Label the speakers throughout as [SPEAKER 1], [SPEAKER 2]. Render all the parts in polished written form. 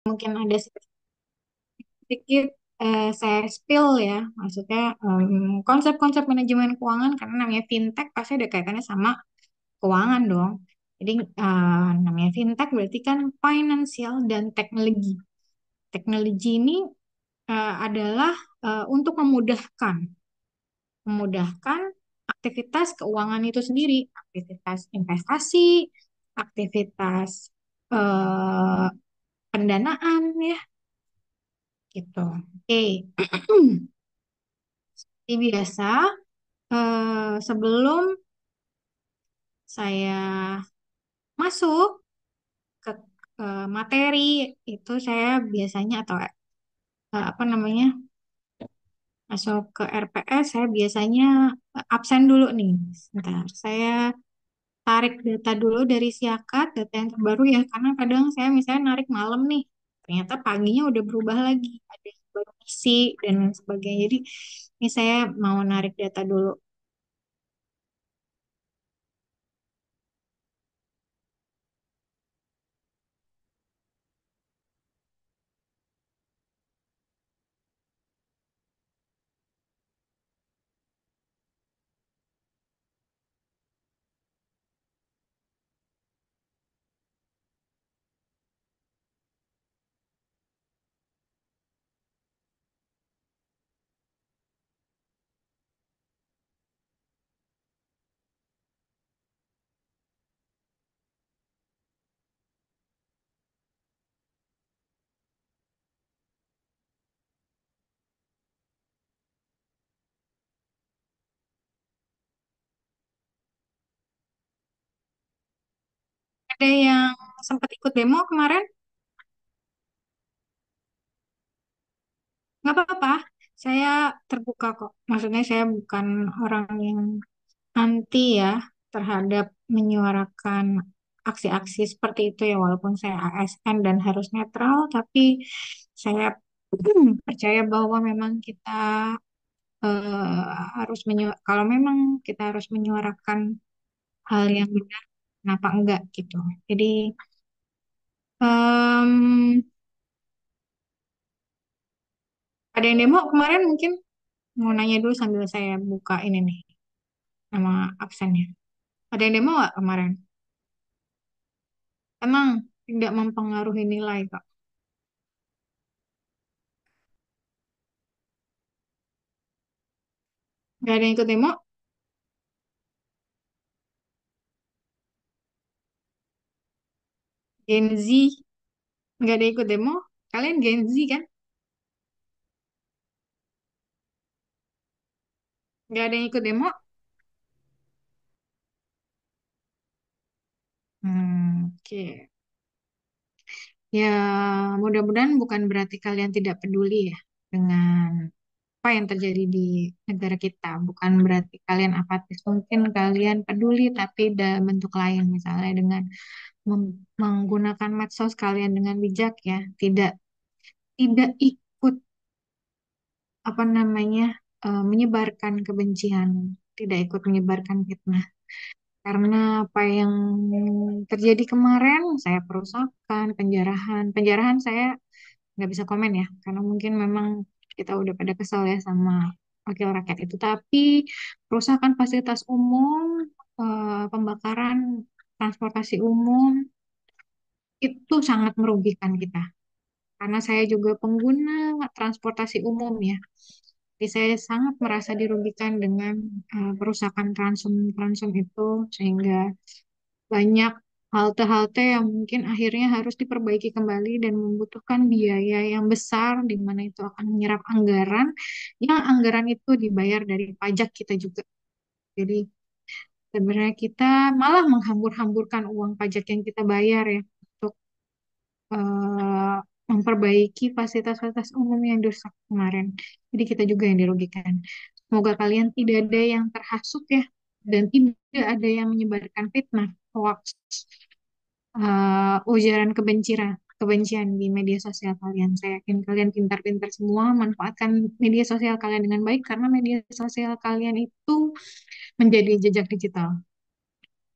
[SPEAKER 1] mungkin ada sedikit saya spill ya, maksudnya konsep-konsep manajemen keuangan karena namanya fintech pasti ada kaitannya sama keuangan dong. Jadi namanya fintech berarti kan financial dan teknologi. Teknologi ini adalah untuk memudahkan aktivitas keuangan itu sendiri, aktivitas investasi, aktivitas eh, pendanaan ya gitu. Oke, seperti biasa sebelum saya masuk ke, materi itu saya biasanya atau apa namanya masuk ke RPS saya biasanya absen dulu nih. Sebentar, saya tarik data dulu dari Siakat, data yang terbaru ya, karena kadang saya misalnya narik malam nih, ternyata paginya udah berubah lagi, ada yang baru isi dan lain sebagainya. Jadi ini saya mau narik data dulu. Ada yang sempat ikut demo kemarin? Nggak apa-apa, saya terbuka kok. Maksudnya saya bukan orang yang anti ya terhadap menyuarakan aksi-aksi seperti itu ya, walaupun saya ASN dan harus netral, tapi saya percaya bahwa memang kita harus kalau memang kita harus menyuarakan hal yang benar, kenapa enggak gitu. Jadi em, ada yang demo kemarin mungkin mau nanya dulu sambil saya buka ini nih nama absennya. Ada yang demo nggak kemarin? Emang tidak mempengaruhi nilai kok. Nggak ada yang ikut demo? Gen Z nggak ada yang ikut demo? Kalian Gen Z kan? Nggak ada yang ikut demo? Oke. Ya, mudah-mudahan bukan berarti kalian tidak peduli ya dengan apa yang terjadi di negara kita. Bukan berarti kalian apatis. Mungkin kalian peduli tapi dalam bentuk lain, misalnya dengan menggunakan medsos kalian dengan bijak ya. Tidak tidak ikut apa namanya menyebarkan kebencian, tidak ikut menyebarkan fitnah. Karena apa yang terjadi kemarin, saya perusakan, penjarahan saya nggak bisa komen ya, karena mungkin memang kita udah pada kesal ya sama wakil rakyat itu. Tapi perusakan fasilitas umum, pembakaran transportasi umum itu sangat merugikan kita. Karena saya juga pengguna transportasi umum ya. Jadi saya sangat merasa dirugikan dengan perusakan transum itu sehingga banyak halte-halte yang mungkin akhirnya harus diperbaiki kembali dan membutuhkan biaya yang besar di mana itu akan menyerap anggaran yang anggaran itu dibayar dari pajak kita juga. Jadi sebenarnya kita malah menghambur-hamburkan uang pajak yang kita bayar ya untuk eh, memperbaiki fasilitas-fasilitas umum yang dirusak kemarin. Jadi kita juga yang dirugikan. Semoga kalian tidak ada yang terhasut ya dan tidak ada yang menyebarkan fitnah, hoax, ujaran kebencian di media sosial kalian. Saya yakin kalian pintar-pintar semua, manfaatkan media sosial kalian dengan baik karena media sosial kalian itu menjadi jejak digital.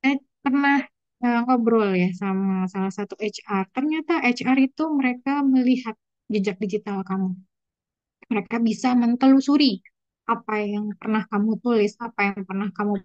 [SPEAKER 1] Saya pernah ngobrol ya sama salah satu HR. Ternyata HR itu mereka melihat jejak digital kamu. Mereka bisa mentelusuri apa yang pernah kamu tulis, apa yang pernah kamu.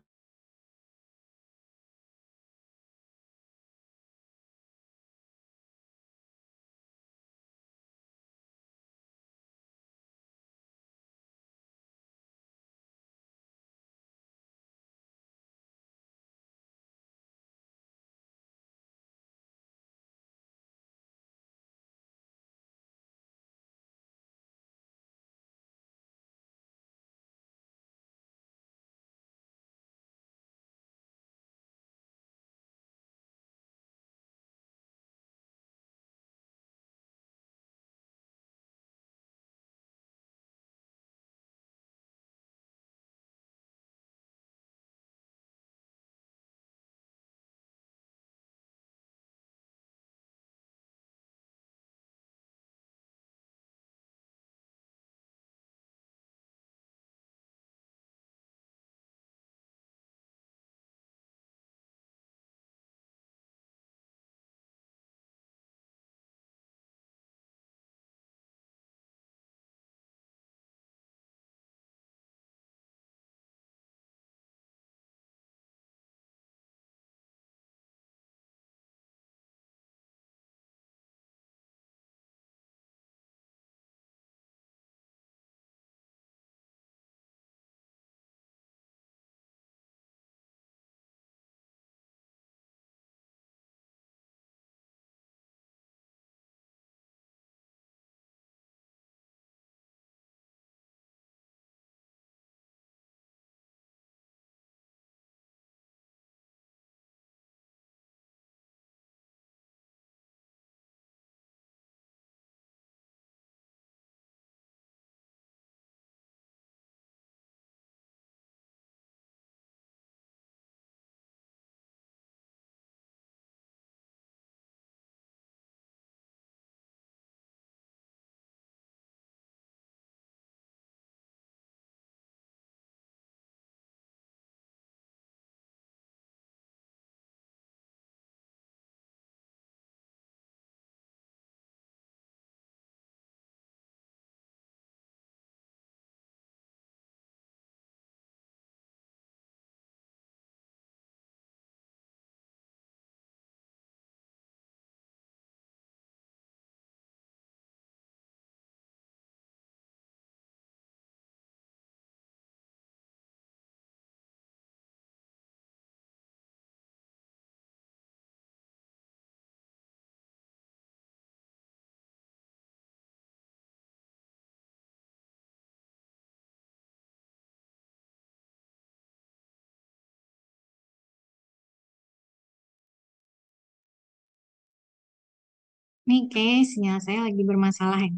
[SPEAKER 1] Nih kayak sinyal saya lagi bermasalah ya.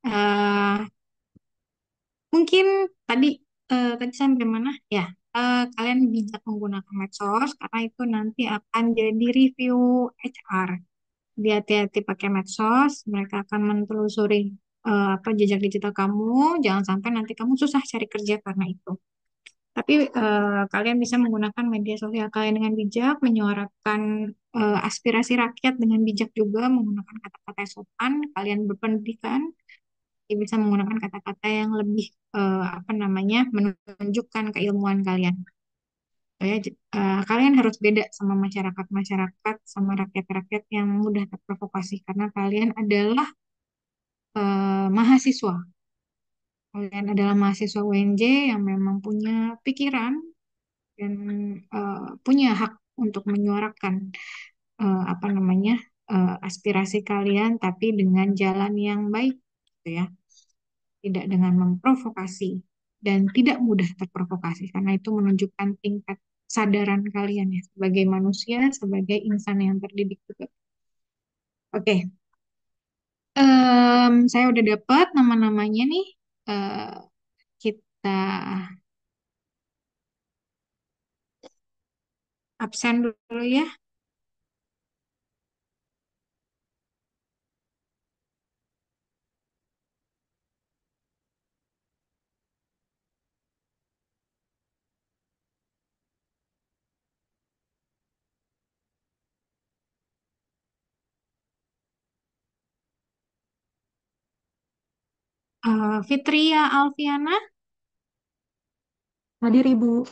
[SPEAKER 1] Eh, Mungkin tadi tadi sampai mana? Ya, kalian bijak menggunakan medsos karena itu nanti akan jadi review HR. Dia hati-hati pakai medsos, mereka akan menelusuri apa jejak digital kamu. Jangan sampai nanti kamu susah cari kerja karena itu. Tapi kalian bisa menggunakan media sosial kalian dengan bijak, menyuarakan aspirasi rakyat dengan bijak juga, menggunakan kata-kata yang sopan. Kalian berpendidikan, bisa menggunakan kata-kata yang lebih apa namanya menunjukkan keilmuan kalian. Ya, kalian harus beda sama masyarakat-masyarakat, sama rakyat-rakyat yang mudah terprovokasi karena kalian adalah mahasiswa. Kalian adalah mahasiswa UNJ yang memang punya pikiran dan punya hak untuk menyuarakan apa namanya aspirasi kalian, tapi dengan jalan yang baik, gitu ya. Tidak dengan memprovokasi dan tidak mudah terprovokasi karena itu menunjukkan tingkat kesadaran kalian ya sebagai manusia, sebagai insan yang terdidik juga. Oke, saya udah dapat nama-namanya nih. Eh, kita absen dulu ya. Fitria Alfiana,
[SPEAKER 2] Hadir Ibu.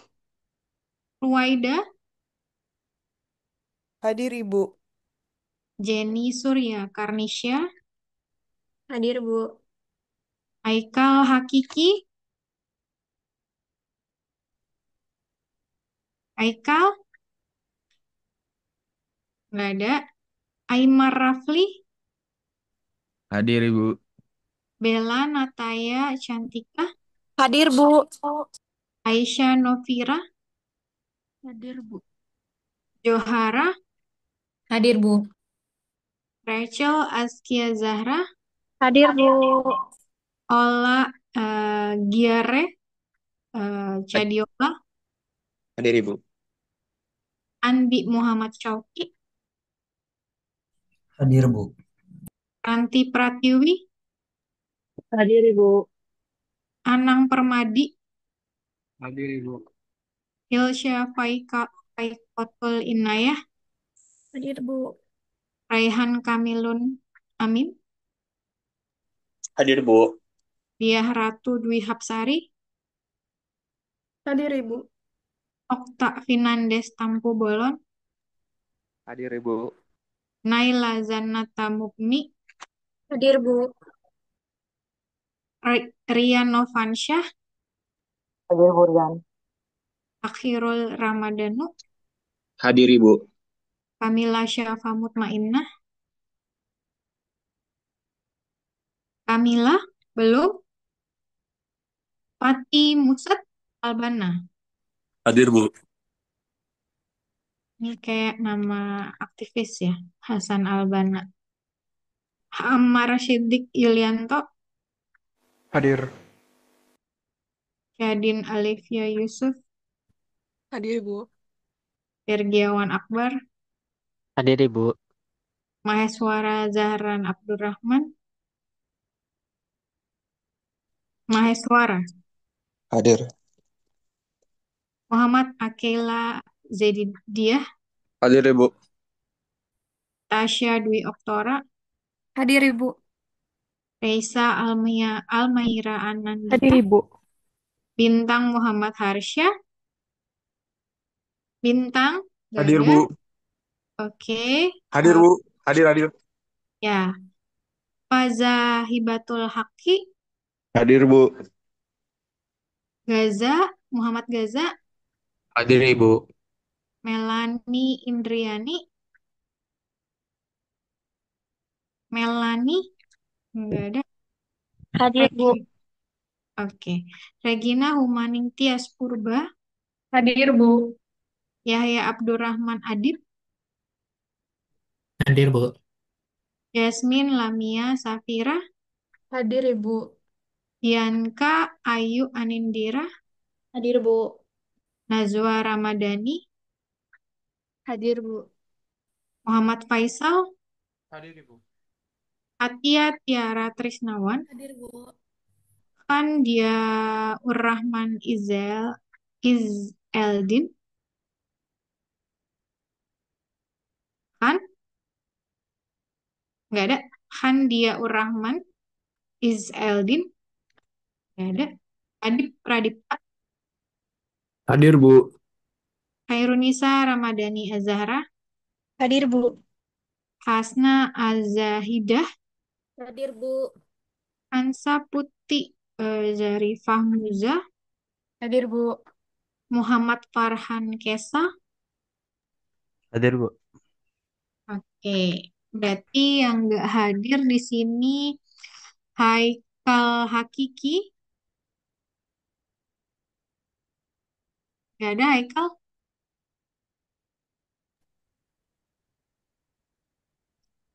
[SPEAKER 1] Ruwaida,
[SPEAKER 2] Hadir Ibu.
[SPEAKER 1] Jenny Surya Karnisha,
[SPEAKER 2] Hadir Bu.
[SPEAKER 1] Aikal Hakiki, Aikal, nggak ada. Aimar Rafli,
[SPEAKER 3] Hadir Ibu.
[SPEAKER 1] Bella Nataya Cantika,
[SPEAKER 2] Hadir Bu.
[SPEAKER 1] Aisyah Novira,
[SPEAKER 2] Hadir Bu.
[SPEAKER 1] Johara,
[SPEAKER 2] Hadir Bu.
[SPEAKER 1] Rachel Askia Zahra,
[SPEAKER 2] Hadir Bu.
[SPEAKER 1] Ola Giare, Cadiola,
[SPEAKER 3] Hadir Ibu.
[SPEAKER 1] Andi Muhammad Syauqi,
[SPEAKER 4] Hadir, Bu.
[SPEAKER 1] Ranti Pratiwi,
[SPEAKER 2] Hadir Ibu.
[SPEAKER 1] Anang Permadi,
[SPEAKER 3] Hadir Ibu.
[SPEAKER 1] Hilsya Faikotul Inayah,
[SPEAKER 2] Hadir Bu.
[SPEAKER 1] Raihan Kamilun Amin,
[SPEAKER 3] Hadir Bu.
[SPEAKER 1] Diah Ratu Dwi Hapsari,
[SPEAKER 2] Hadir Ibu.
[SPEAKER 1] Okta Finandes Tampu Bolon,
[SPEAKER 3] Hadir Ibu.
[SPEAKER 1] Naila Zanata Mukni,
[SPEAKER 2] Hadir Bu.
[SPEAKER 1] Rian Novansyah,
[SPEAKER 2] Hadir Buryan.
[SPEAKER 1] Akhirul Ramadhanu,
[SPEAKER 3] Hadir Ibu.
[SPEAKER 1] Kamila Syafa Mutmainnah, Kamila, belum, Pati Musat Albana.
[SPEAKER 3] Hadir Bu.
[SPEAKER 1] Ini kayak nama aktivis ya, Hasan Albana. Ammar Siddiq Yulianto,
[SPEAKER 3] Hadir.
[SPEAKER 1] Yadin Alifia Yusuf,
[SPEAKER 2] Hadir Bu.
[SPEAKER 1] Irgiawan Akbar,
[SPEAKER 5] Hadir Ibu.
[SPEAKER 1] Maheswara Zahran Abdurrahman, Maheswara,
[SPEAKER 3] Hadir.
[SPEAKER 1] Muhammad Akela Zedidiah,
[SPEAKER 3] Hadir Ibu.
[SPEAKER 1] Tasya Dwi Oktora,
[SPEAKER 2] Hadir Ibu.
[SPEAKER 1] Reisa Almaira
[SPEAKER 2] Hadir
[SPEAKER 1] Anandita,
[SPEAKER 2] Ibu.
[SPEAKER 1] Bintang Muhammad Harsya, Bintang, gak
[SPEAKER 3] Hadir
[SPEAKER 1] ada.
[SPEAKER 3] Bu.
[SPEAKER 1] Oke,
[SPEAKER 3] Hadir
[SPEAKER 1] eh,
[SPEAKER 3] Bu. Hadir.
[SPEAKER 1] ya, Faza Hibatul Haqi,
[SPEAKER 3] Hadir Bu.
[SPEAKER 1] Gaza, Muhammad Gaza,
[SPEAKER 3] Hadir Ibu.
[SPEAKER 1] Melani Indriani, Melani, nggak ada.
[SPEAKER 2] Hadir Bu.
[SPEAKER 1] Regi- Oke, Regina Humaning Tias Purba,
[SPEAKER 2] Hadir Bu.
[SPEAKER 1] Yahya Abdurrahman Adib,
[SPEAKER 4] Hadir, Bu.
[SPEAKER 1] Yasmin Lamia Safira,
[SPEAKER 2] Hadir Ibu.
[SPEAKER 1] Bianca Ayu Anindira,
[SPEAKER 2] Hadir Bu.
[SPEAKER 1] Najwa Ramadhani,
[SPEAKER 2] Hadir Bu.
[SPEAKER 1] Muhammad Faisal,
[SPEAKER 3] Hadir Ibu.
[SPEAKER 1] Atia Tiara Trisnawan,
[SPEAKER 2] Hadir Bu.
[SPEAKER 1] Khan Dia Urrahman Eldin, Khan, nggak ada. Khan Dia Urrahman Eldin, nggak ada. Adip Pradipta,
[SPEAKER 4] Hadir, Bu.
[SPEAKER 1] Khairunisa Ramadhani Azahra,
[SPEAKER 2] Hadir Bu.
[SPEAKER 1] Hasna Azahidah,
[SPEAKER 2] Hadir Bu.
[SPEAKER 1] Hansa Putih Zarifah Muza,
[SPEAKER 2] Hadir Bu.
[SPEAKER 1] Muhammad Farhan Kesa.
[SPEAKER 5] Hadir Bu.
[SPEAKER 1] Oke, berarti yang nggak hadir di sini Haikal Hakiki, nggak ada Haikal.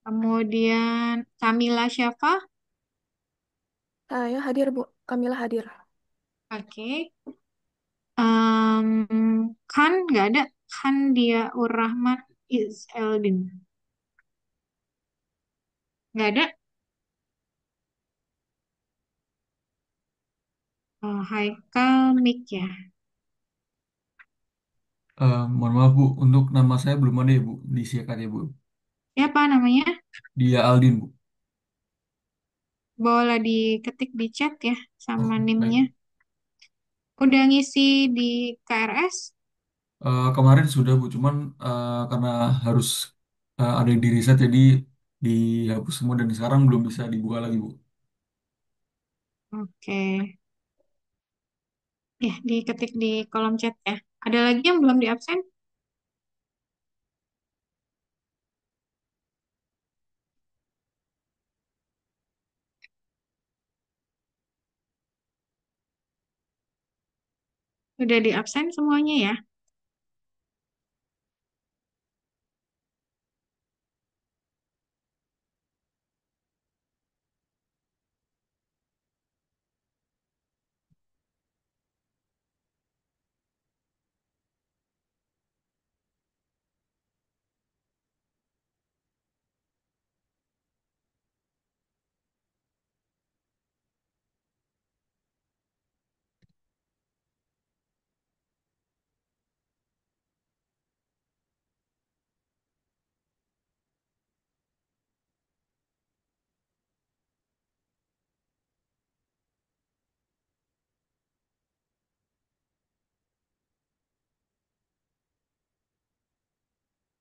[SPEAKER 1] Kemudian Kamila Syafa,
[SPEAKER 2] Saya hadir Bu. Kamila hadir.
[SPEAKER 1] oke. Khan nggak ada. Khan Dia Rahman Eldin, nggak ada. Oh, Haikal Mik ya.
[SPEAKER 4] Mohon maaf, Bu. Untuk nama saya belum ada ya, Bu. Disiapkan ya, Bu.
[SPEAKER 1] Siapa namanya?
[SPEAKER 4] Dia Aldin, Bu.
[SPEAKER 1] boleh diketik di chat ya sama
[SPEAKER 4] Oh, baik.
[SPEAKER 1] NIM-nya. Udah ngisi di KRS?
[SPEAKER 4] Kemarin sudah Bu, cuman karena harus ada yang di reset jadi dihapus semua dan sekarang belum bisa dibuka lagi Bu.
[SPEAKER 1] Oke. Ya, diketik di kolom chat ya. Ada lagi yang belum di absen? Udah di absen semuanya ya?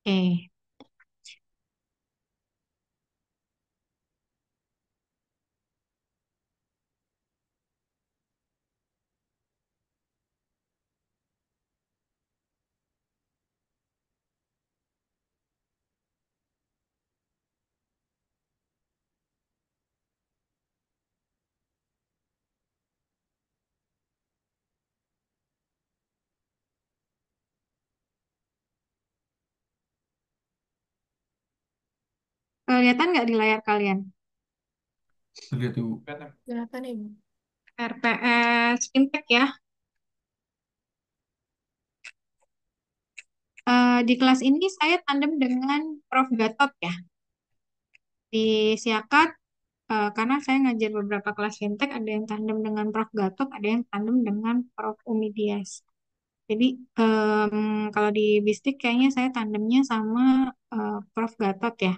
[SPEAKER 1] Oke. Kelihatan nggak di layar kalian?
[SPEAKER 4] Terlihat Ibu.
[SPEAKER 2] Kelihatan Ibu.
[SPEAKER 1] RPS Fintech ya. Di kelas ini saya tandem dengan Prof. Gatot ya. Di Siakat, karena saya ngajar beberapa kelas fintech, ada yang tandem dengan Prof. Gatot, ada yang tandem dengan Prof. Umidias. Jadi kalau di Bistik kayaknya saya tandemnya sama Prof. Gatot ya,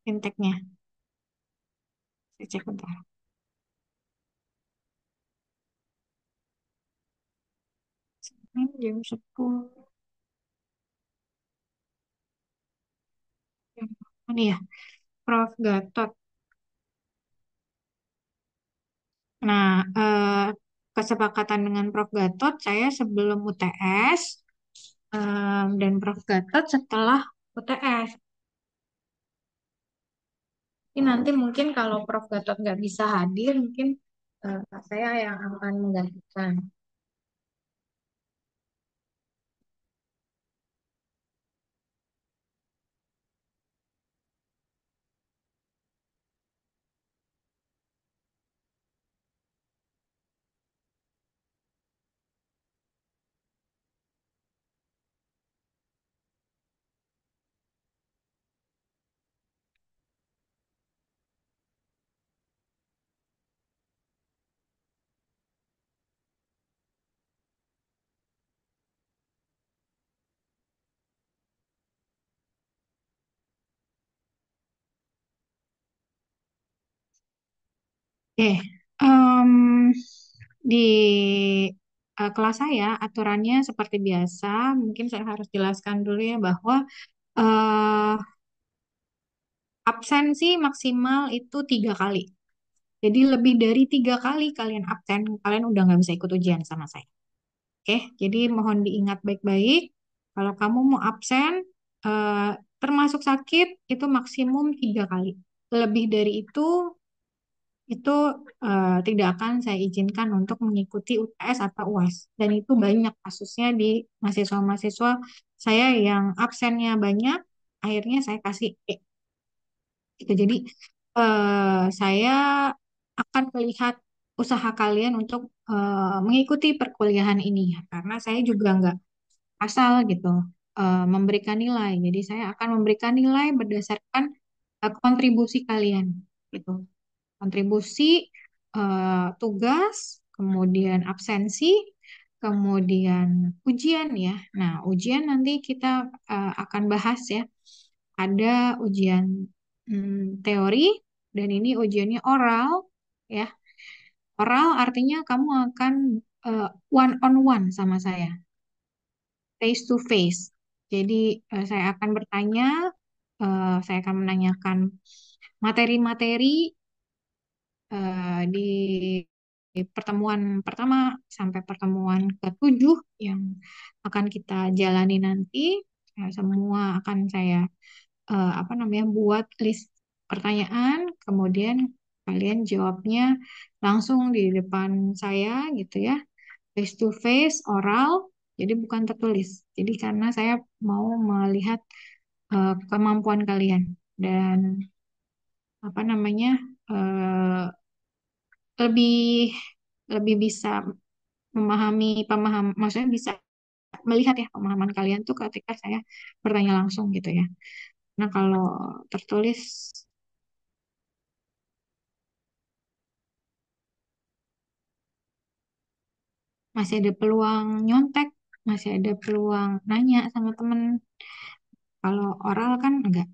[SPEAKER 1] fintechnya. Saya cek bentar. Senin jam 10. Ini ya, Prof. Gatot. Nah, kesepakatan dengan Prof. Gatot, saya sebelum UTS dan Prof. Gatot setelah UTS. Tapi nanti mungkin kalau Prof. Gatot nggak bisa hadir, mungkin saya yang akan menggantikan. Oke, em, di kelas saya aturannya seperti biasa. Mungkin saya harus jelaskan dulu ya bahwa eh, absensi maksimal itu 3 kali. Jadi lebih dari 3 kali kalian absen, kalian udah nggak bisa ikut ujian sama saya. Oke, jadi mohon diingat baik-baik. Kalau kamu mau absen, eh, termasuk sakit, itu maksimum 3 kali. Lebih dari itu tidak akan saya izinkan untuk mengikuti UTS atau UAS. Dan itu banyak kasusnya di mahasiswa-mahasiswa saya yang absennya banyak, akhirnya saya kasih E. Gitu. Jadi saya akan melihat usaha kalian untuk mengikuti perkuliahan ini ya, karena saya juga nggak asal gitu memberikan nilai. Jadi saya akan memberikan nilai berdasarkan kontribusi kalian gitu. Kontribusi tugas, kemudian absensi, kemudian ujian ya. Nah, ujian nanti kita akan bahas ya. Ada ujian teori dan ini ujiannya oral. ya. Oral artinya kamu akan one on one sama saya, face to face. Jadi saya akan bertanya, saya akan menanyakan materi-materi di pertemuan pertama sampai pertemuan ketujuh yang akan kita jalani nanti. Semua akan saya apa namanya buat list pertanyaan, kemudian kalian jawabnya langsung di depan saya gitu ya, face to face, oral, jadi bukan tertulis. Jadi karena saya mau melihat kemampuan kalian dan apa namanya eh, lebih lebih bisa memahami maksudnya bisa melihat ya pemahaman kalian tuh ketika saya bertanya langsung gitu ya. Nah, kalau tertulis masih ada peluang nyontek, masih ada peluang nanya sama temen. Kalau oral kan enggak.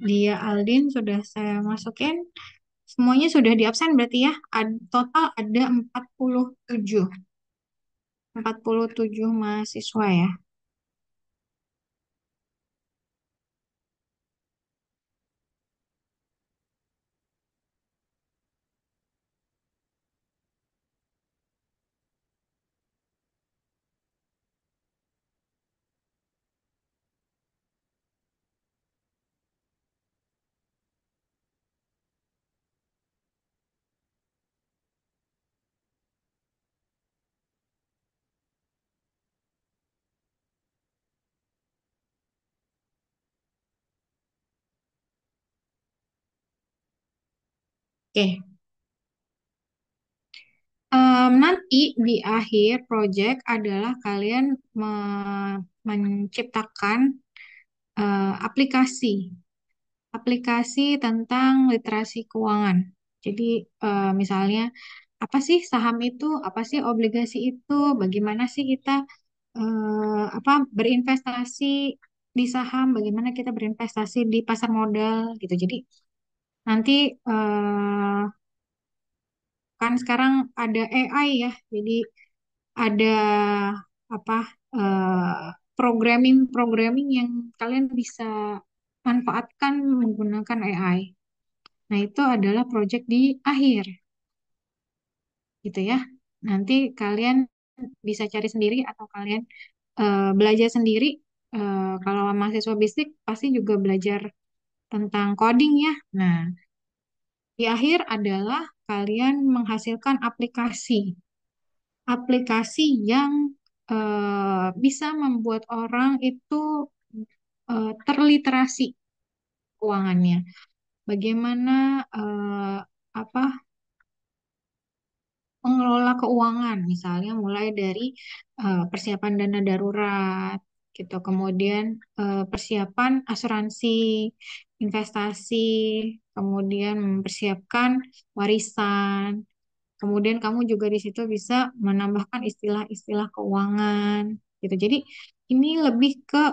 [SPEAKER 1] Dia Aldin sudah saya masukin. Semuanya sudah di absen berarti ya. Total ada 47. 47 mahasiswa ya. Oke. Nanti di akhir project adalah kalian menciptakan aplikasi, aplikasi tentang literasi keuangan. Jadi misalnya apa sih saham itu, apa sih obligasi itu, bagaimana sih kita apa berinvestasi di saham, bagaimana kita berinvestasi di pasar modal gitu. Jadi nanti kan sekarang ada AI ya, jadi ada apa programming yang kalian bisa manfaatkan menggunakan AI. Nah, itu adalah project di akhir gitu ya. Nanti kalian bisa cari sendiri atau kalian belajar sendiri. Kalau mahasiswa bisnik pasti juga belajar tentang coding ya. Nah, di akhir adalah kalian menghasilkan aplikasi. Aplikasi yang bisa membuat orang itu terliterasi keuangannya. Bagaimana apa mengelola keuangan, misalnya mulai dari persiapan dana darurat, gitu. Kemudian persiapan asuransi, investasi, kemudian mempersiapkan warisan. Kemudian kamu juga di situ bisa menambahkan istilah-istilah keuangan, gitu. Jadi ini lebih ke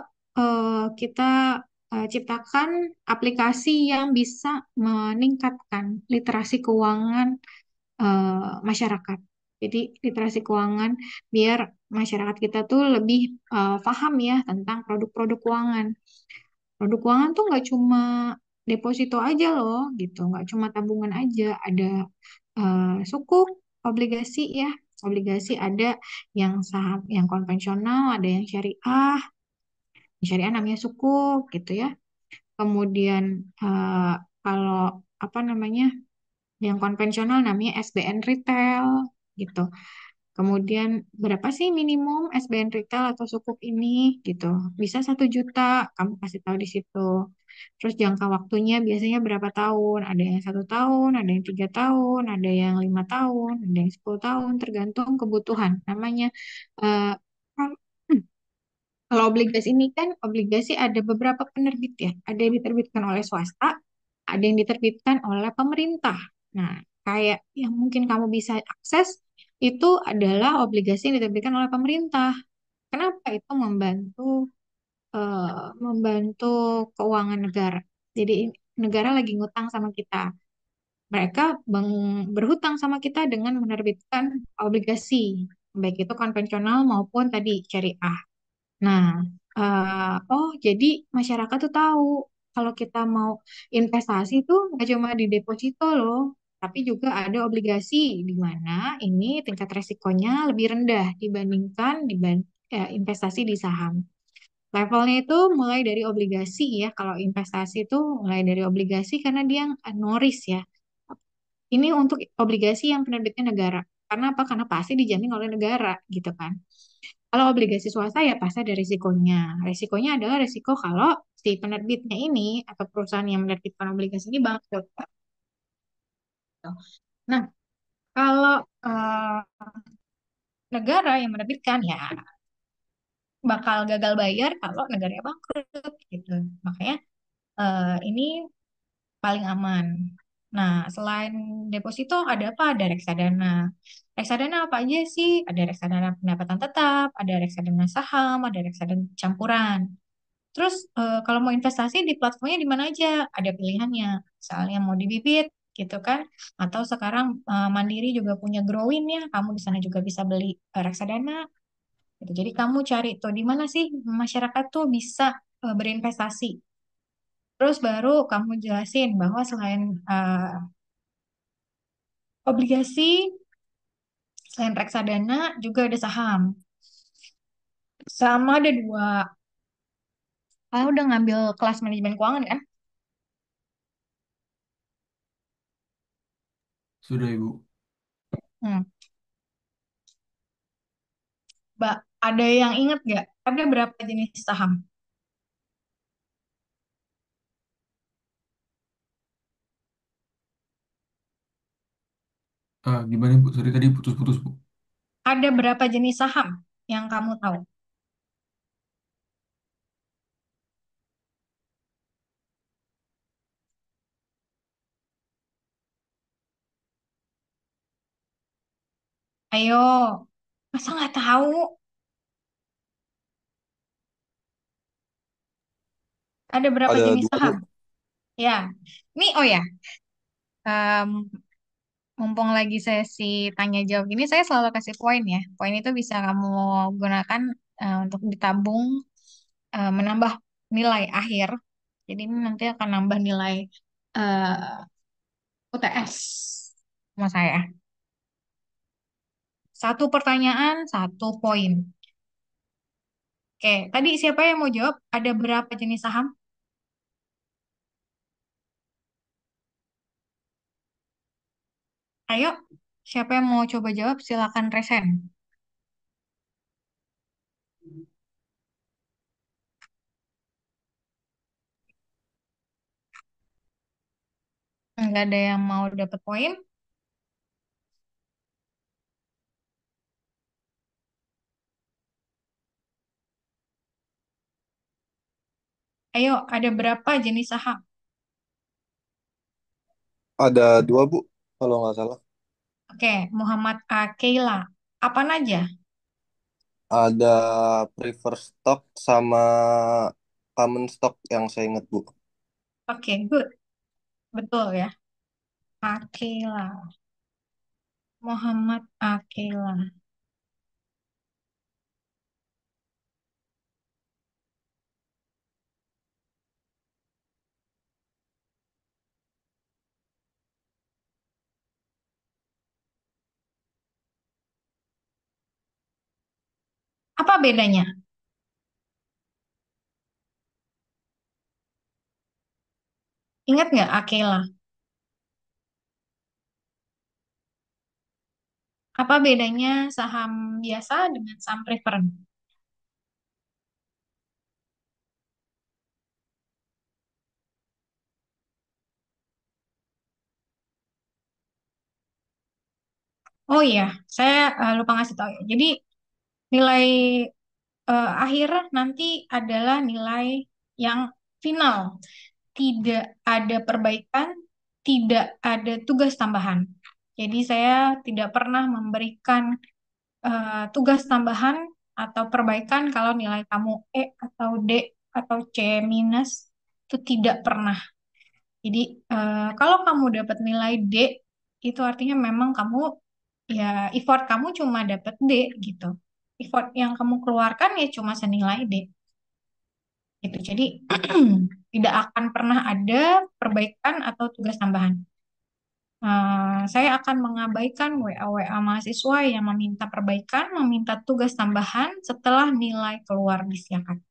[SPEAKER 1] kita ciptakan aplikasi yang bisa meningkatkan literasi keuangan masyarakat. Jadi literasi keuangan biar masyarakat kita tuh lebih paham ya tentang produk-produk keuangan. Produk keuangan tuh nggak cuma deposito aja loh gitu, nggak cuma tabungan aja. Ada sukuk, obligasi ya. Obligasi ada yang saham, yang konvensional, ada yang syariah. Syariah namanya sukuk gitu ya. Kemudian kalau apa namanya yang konvensional namanya SBN retail gitu. Kemudian berapa sih minimum SBN retail atau sukuk ini gitu? Bisa 1 juta, kamu kasih tahu di situ. Terus jangka waktunya biasanya berapa tahun? Ada yang 1 tahun, ada yang 3 tahun, ada yang 5 tahun, ada yang 10 tahun, tergantung kebutuhan. Namanya eh, Kalau obligasi ini kan obligasi ada beberapa penerbit ya. Ada yang diterbitkan oleh swasta, ada yang diterbitkan oleh pemerintah. Nah, kayak yang mungkin kamu bisa akses itu adalah obligasi yang diterbitkan oleh pemerintah. Kenapa? Itu membantu keuangan negara. Jadi negara lagi ngutang sama kita. Mereka berhutang sama kita dengan menerbitkan obligasi, baik itu konvensional maupun tadi syariah. Nah, jadi masyarakat tuh tahu kalau kita mau investasi tuh nggak cuma di deposito loh, tapi juga ada obligasi di mana ini tingkat resikonya lebih rendah dibandingkan investasi di saham. Levelnya itu mulai dari obligasi ya. Kalau investasi itu mulai dari obligasi karena dia no risk ya. Ini untuk obligasi yang penerbitnya negara. Karena apa? Karena pasti dijamin oleh negara gitu kan. Kalau obligasi swasta ya pasti ada risikonya. Risikonya adalah risiko kalau si penerbitnya ini atau perusahaan yang menerbitkan obligasi ini bangkrut. Nah, kalau negara yang menerbitkan ya bakal gagal bayar kalau negaranya bangkrut gitu. Makanya ini paling aman. Nah, selain deposito ada apa? Ada reksadana. Reksadana apa aja sih? Ada reksadana pendapatan tetap, ada reksadana saham, ada reksadana campuran. Terus kalau mau investasi di platformnya di mana aja? Ada pilihannya. Misalnya mau di Bibit gitu kan. Atau sekarang Mandiri juga punya Growin ya. Kamu di sana juga bisa beli reksadana. Gitu. Jadi kamu cari tuh di mana sih masyarakat tuh bisa berinvestasi. Terus baru kamu jelasin bahwa selain obligasi, selain reksadana juga ada saham. Sama ada dua. Kamu udah ngambil kelas manajemen keuangan kan?
[SPEAKER 4] Sudah Ibu.
[SPEAKER 1] Hmm. Mbak, ada yang ingat nggak? Ada berapa jenis saham?
[SPEAKER 4] Gimana Bu? Sorry tadi putus-putus Bu.
[SPEAKER 1] Ada berapa jenis saham yang kamu tahu? Ayo, masa nggak tahu? Ada berapa
[SPEAKER 3] Ada
[SPEAKER 1] jenis
[SPEAKER 3] dua, Bu.
[SPEAKER 1] saham? Ya, ini oh ya, em, mumpung lagi sesi tanya jawab gini, saya selalu kasih poin ya. Poin itu bisa kamu gunakan untuk ditabung, menambah nilai akhir. Jadi ini nanti akan nambah nilai UTS sama saya. Satu pertanyaan, satu poin. Oke, tadi siapa yang mau jawab? Ada berapa jenis saham? Ayo, siapa yang mau coba jawab? Silakan resen. Nggak ada yang mau dapat poin? Ayo, ada berapa jenis saham?
[SPEAKER 3] Ada dua, Bu, kalau nggak salah.
[SPEAKER 1] Oke, Muhammad A. Keila. Apa aja?
[SPEAKER 3] Ada prefer stock sama common stock yang saya ingat, Bu.
[SPEAKER 1] Oke, good. Betul ya. Akila. Muhammad Akila. Apa bedanya? Ingat nggak Akila? Apa bedanya saham biasa dengan saham preferred? Oh iya, saya lupa ngasih tahu ya. Jadi nilai akhir nanti adalah nilai yang final. Tidak ada perbaikan, tidak ada tugas tambahan. Jadi saya tidak pernah memberikan tugas tambahan atau perbaikan kalau nilai kamu E atau D atau C minus itu tidak pernah. Jadi kalau kamu dapat nilai D itu artinya memang kamu ya effort kamu cuma dapat D gitu. Effort yang kamu keluarkan ya cuma senilai D gitu. Jadi tidak akan pernah ada perbaikan atau tugas tambahan. Saya akan mengabaikan WA-WA mahasiswa yang meminta perbaikan, meminta tugas tambahan setelah nilai keluar disiapkan.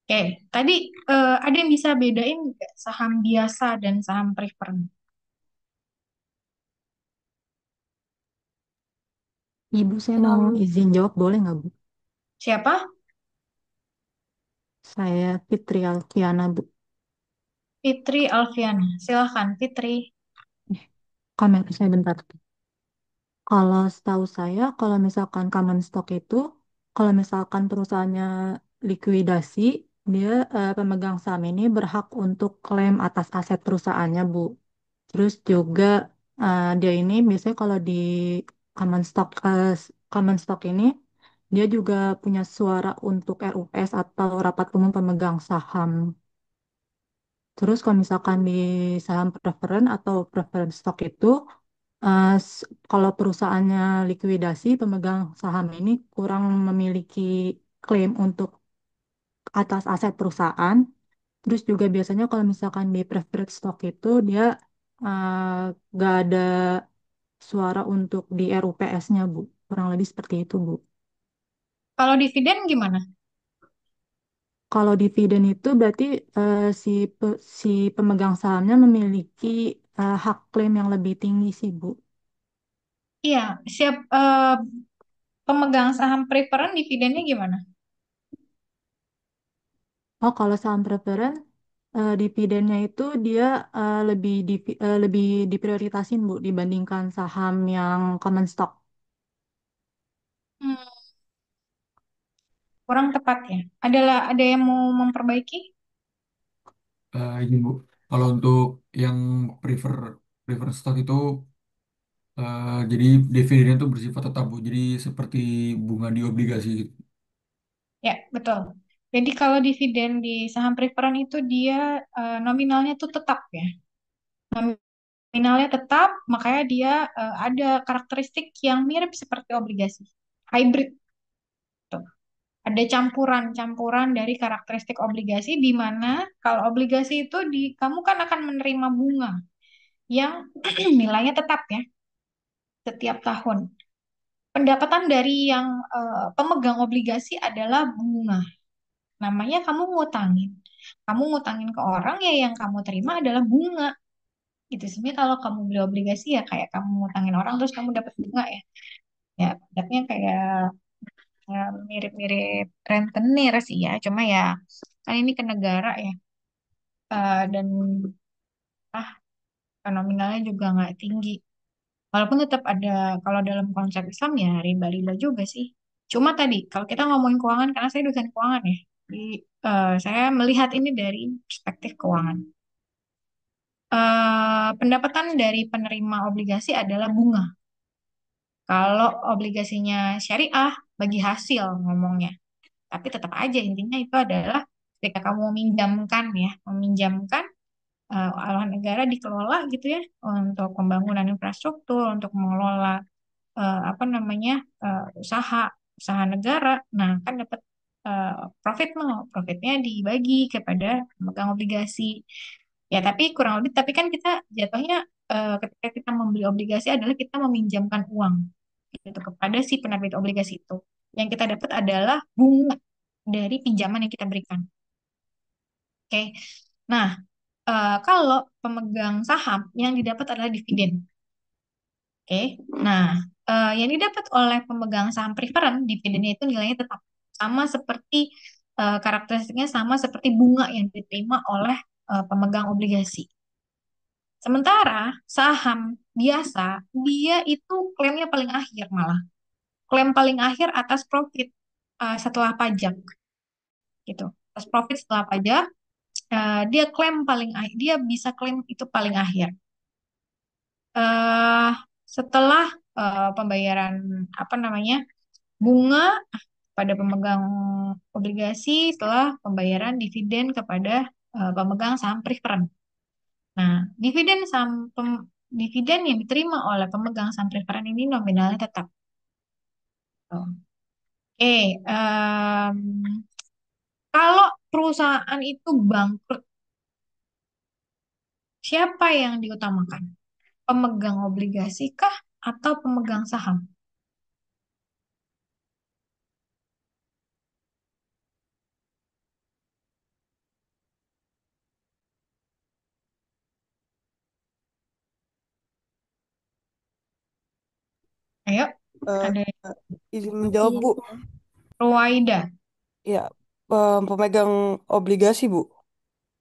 [SPEAKER 1] Oke, tadi ada yang bisa bedain nggak saham biasa dan saham preferred?
[SPEAKER 6] Ibu, saya mau izin jawab, boleh nggak, Bu?
[SPEAKER 1] Siapa?
[SPEAKER 6] Saya Fitri Alfiana, Bu.
[SPEAKER 1] Fitri Alfiana. Silahkan, Fitri.
[SPEAKER 6] Kamera saya bentar. Kalau setahu saya, kalau misalkan common stock itu, kalau misalkan perusahaannya likuidasi, dia pemegang saham ini berhak untuk klaim atas aset perusahaannya, Bu. Terus juga dia ini biasanya kalau di common stock ini, dia juga punya suara untuk RUS atau rapat umum pemegang saham. Terus kalau misalkan di saham preferen atau preferred stock itu, kalau perusahaannya likuidasi, pemegang saham ini kurang memiliki klaim untuk atas aset perusahaan. Terus juga biasanya kalau misalkan di preferred stock itu dia nggak ada suara untuk di RUPS-nya, Bu. Kurang lebih seperti itu, Bu.
[SPEAKER 1] Kalau dividen gimana?
[SPEAKER 6] Kalau dividen itu berarti si pemegang sahamnya memiliki hak klaim yang lebih tinggi sih, Bu.
[SPEAKER 1] Iya, siap pemegang saham preferen dividennya gimana?
[SPEAKER 6] Oh, kalau saham preferen, dividennya itu dia lebih diprioritasin, Bu, dibandingkan saham yang common stock.
[SPEAKER 1] Hmm, kurang tepat ya. Ada yang mau memperbaiki?
[SPEAKER 4] Ini Bu, kalau untuk yang prefer prefer stock itu jadi dividennya itu bersifat tetap Bu. Jadi seperti bunga di obligasi gitu.
[SPEAKER 1] Ya, betul. Jadi kalau dividen di saham preferen itu dia nominalnya tuh tetap ya. Nominalnya tetap, makanya dia ada karakteristik yang mirip seperti obligasi. Hybrid tuh. Ada campuran-campuran dari karakteristik obligasi di mana kalau obligasi itu kamu kan akan menerima bunga yang nilainya tetap ya setiap tahun. Pendapatan dari yang pemegang obligasi adalah bunga. Namanya kamu ngutangin. Kamu ngutangin ke orang ya yang kamu terima adalah bunga. Gitu sebenarnya kalau kamu beli obligasi ya kayak kamu ngutangin orang terus kamu dapat bunga ya. Ya, dapatnya kayak mirip-mirip rentenir sih ya. Cuma ya kan ini ke negara ya. Dan nominalnya juga nggak tinggi. Walaupun tetap ada kalau dalam konsep Islam ya riba-riba juga sih. Cuma tadi kalau kita ngomongin keuangan karena saya dosen keuangan ya. Jadi saya melihat ini dari perspektif keuangan. Pendapatan dari penerima obligasi adalah bunga. Kalau obligasinya syariah bagi hasil ngomongnya. Tapi tetap aja intinya itu adalah ketika kamu meminjamkan ya, meminjamkan oleh negara dikelola gitu ya untuk pembangunan infrastruktur, untuk mengelola apa namanya usaha usaha negara. Nah, kan dapat eh, profit no, profitnya dibagi kepada pemegang obligasi. Ya, tapi kurang lebih tapi kan kita jatuhnya ketika kita membeli obligasi adalah kita meminjamkan uang gitu kepada si penerbit obligasi itu. Yang kita dapat adalah bunga dari pinjaman yang kita berikan. Oke. Nah, kalau pemegang saham yang didapat adalah dividen. Oke. Nah, yang didapat oleh pemegang saham preferen, dividennya itu nilainya tetap sama seperti karakteristiknya sama seperti bunga yang diterima oleh pemegang obligasi. Sementara saham biasa, dia itu klaimnya paling akhir malah. Klaim paling akhir atas profit setelah pajak gitu. Atas profit setelah pajak, dia klaim paling akhir, dia bisa klaim itu paling akhir. eh Setelah pembayaran apa namanya bunga pada pemegang obligasi, setelah pembayaran dividen kepada pemegang saham preferred. Nah, dividen saham dividen yang diterima oleh pemegang saham preferred ini nominalnya tetap. Kalau perusahaan itu bangkrut, siapa yang diutamakan? Pemegang obligasi kah atau pemegang saham? Ayo,
[SPEAKER 7] Eh,
[SPEAKER 1] ada
[SPEAKER 7] izin menjawab, Bu.
[SPEAKER 1] Ruwaida.
[SPEAKER 7] Ya, pemegang obligasi, Bu.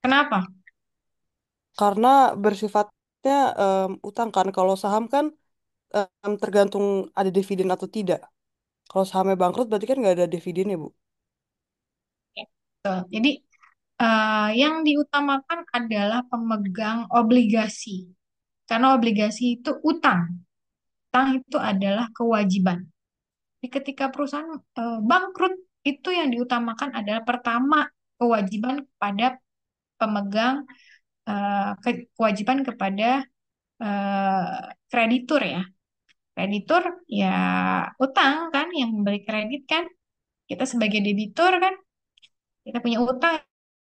[SPEAKER 1] Kenapa?
[SPEAKER 7] Karena bersifatnya utang kan. Kalau saham kan tergantung ada dividen atau tidak. Kalau sahamnya bangkrut berarti kan nggak ada dividennya, Bu.
[SPEAKER 1] Tuh. Jadi yang diutamakan adalah pemegang obligasi. Karena obligasi itu utang. Utang itu adalah kewajiban. Jadi ketika perusahaan bangkrut, itu yang diutamakan adalah pertama kewajiban kepada pemegang, kewajiban kepada kreditur ya. Kreditur ya utang kan, yang memberi kredit kan. Kita sebagai debitur kan, kita punya utang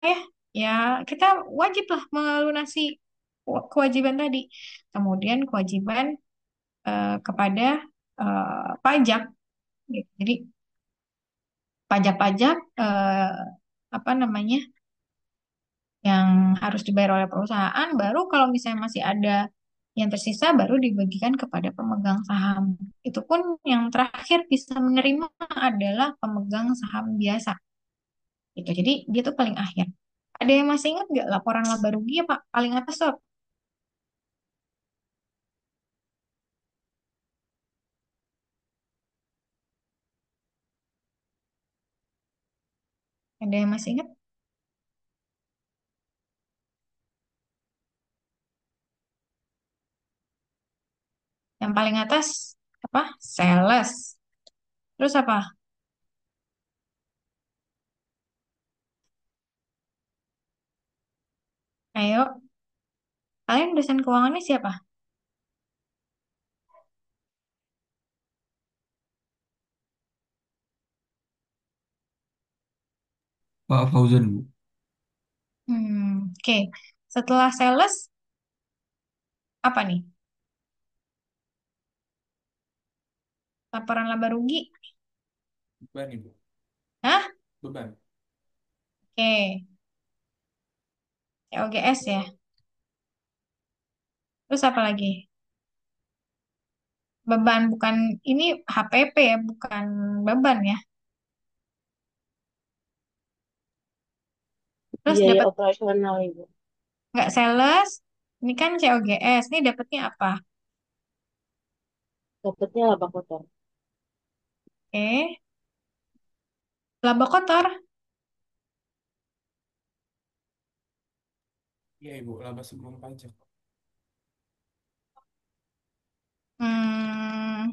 [SPEAKER 1] ya, ya kita wajib lah melunasi kewajiban tadi. Kemudian kewajiban kepada pajak gitu. Jadi pajak-pajak apa namanya yang harus dibayar oleh perusahaan, baru kalau misalnya masih ada yang tersisa baru dibagikan kepada pemegang saham. Itu pun yang terakhir bisa menerima adalah pemegang saham biasa. Gitu. Jadi dia tuh paling akhir. Ada yang masih ingat nggak laporan laba rugi ya Pak? Paling atas tuh. Ada yang masih ingat? Yang paling atas apa? Sales. Terus apa? Ayo, kalian dosen keuangannya siapa?
[SPEAKER 4] Pak Fauzan, Bu.
[SPEAKER 1] Oke. Setelah sales, apa nih? Laporan laba rugi.
[SPEAKER 4] Beban, Ibu.
[SPEAKER 1] Hah?
[SPEAKER 4] Beban.
[SPEAKER 1] Oke. COGS ya. Terus apa lagi? Beban bukan ini HPP ya, bukan beban ya. Terus
[SPEAKER 8] Biaya
[SPEAKER 1] dapat
[SPEAKER 8] operasional Ibu.
[SPEAKER 1] nggak sales? Ini kan COGS. Ini dapatnya apa?
[SPEAKER 8] Dapatnya laba kotor.
[SPEAKER 1] Oke. Laba kotor.
[SPEAKER 4] Iya, Ibu, laba sebelum pajak.
[SPEAKER 1] Hmm,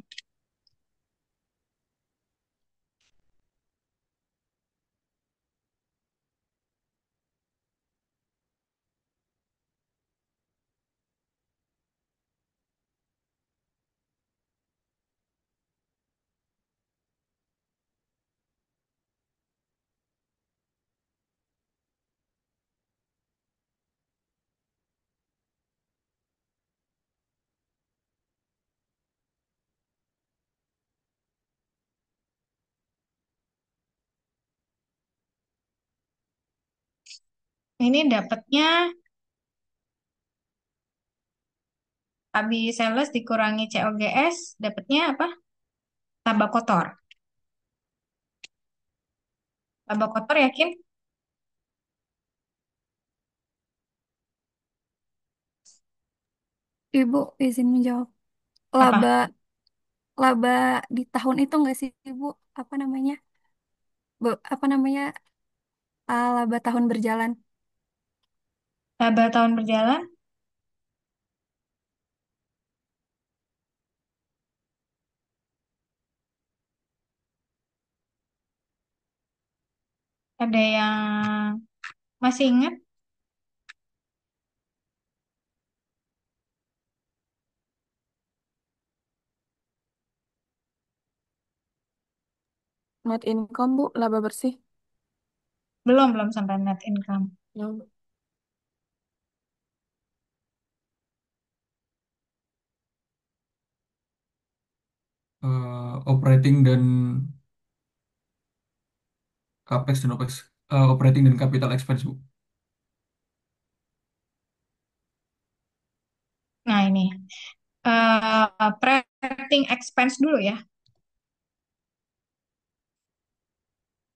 [SPEAKER 1] ini dapatnya habis sales dikurangi COGS, dapatnya apa? Laba kotor. Laba kotor yakin?
[SPEAKER 2] Ibu izin menjawab. Laba
[SPEAKER 1] Apa?
[SPEAKER 2] laba di tahun itu nggak sih Ibu? Apa namanya? Apa namanya? Laba tahun berjalan.
[SPEAKER 1] Laba tahun berjalan ada yang masih ingat?
[SPEAKER 2] Net income Bu, laba bersih.
[SPEAKER 1] Belum sampai net income.
[SPEAKER 2] Ya.
[SPEAKER 4] Operating dan capex dan opex, operating dan capital expense, Bu.
[SPEAKER 1] Nah, ini operating expense dulu ya.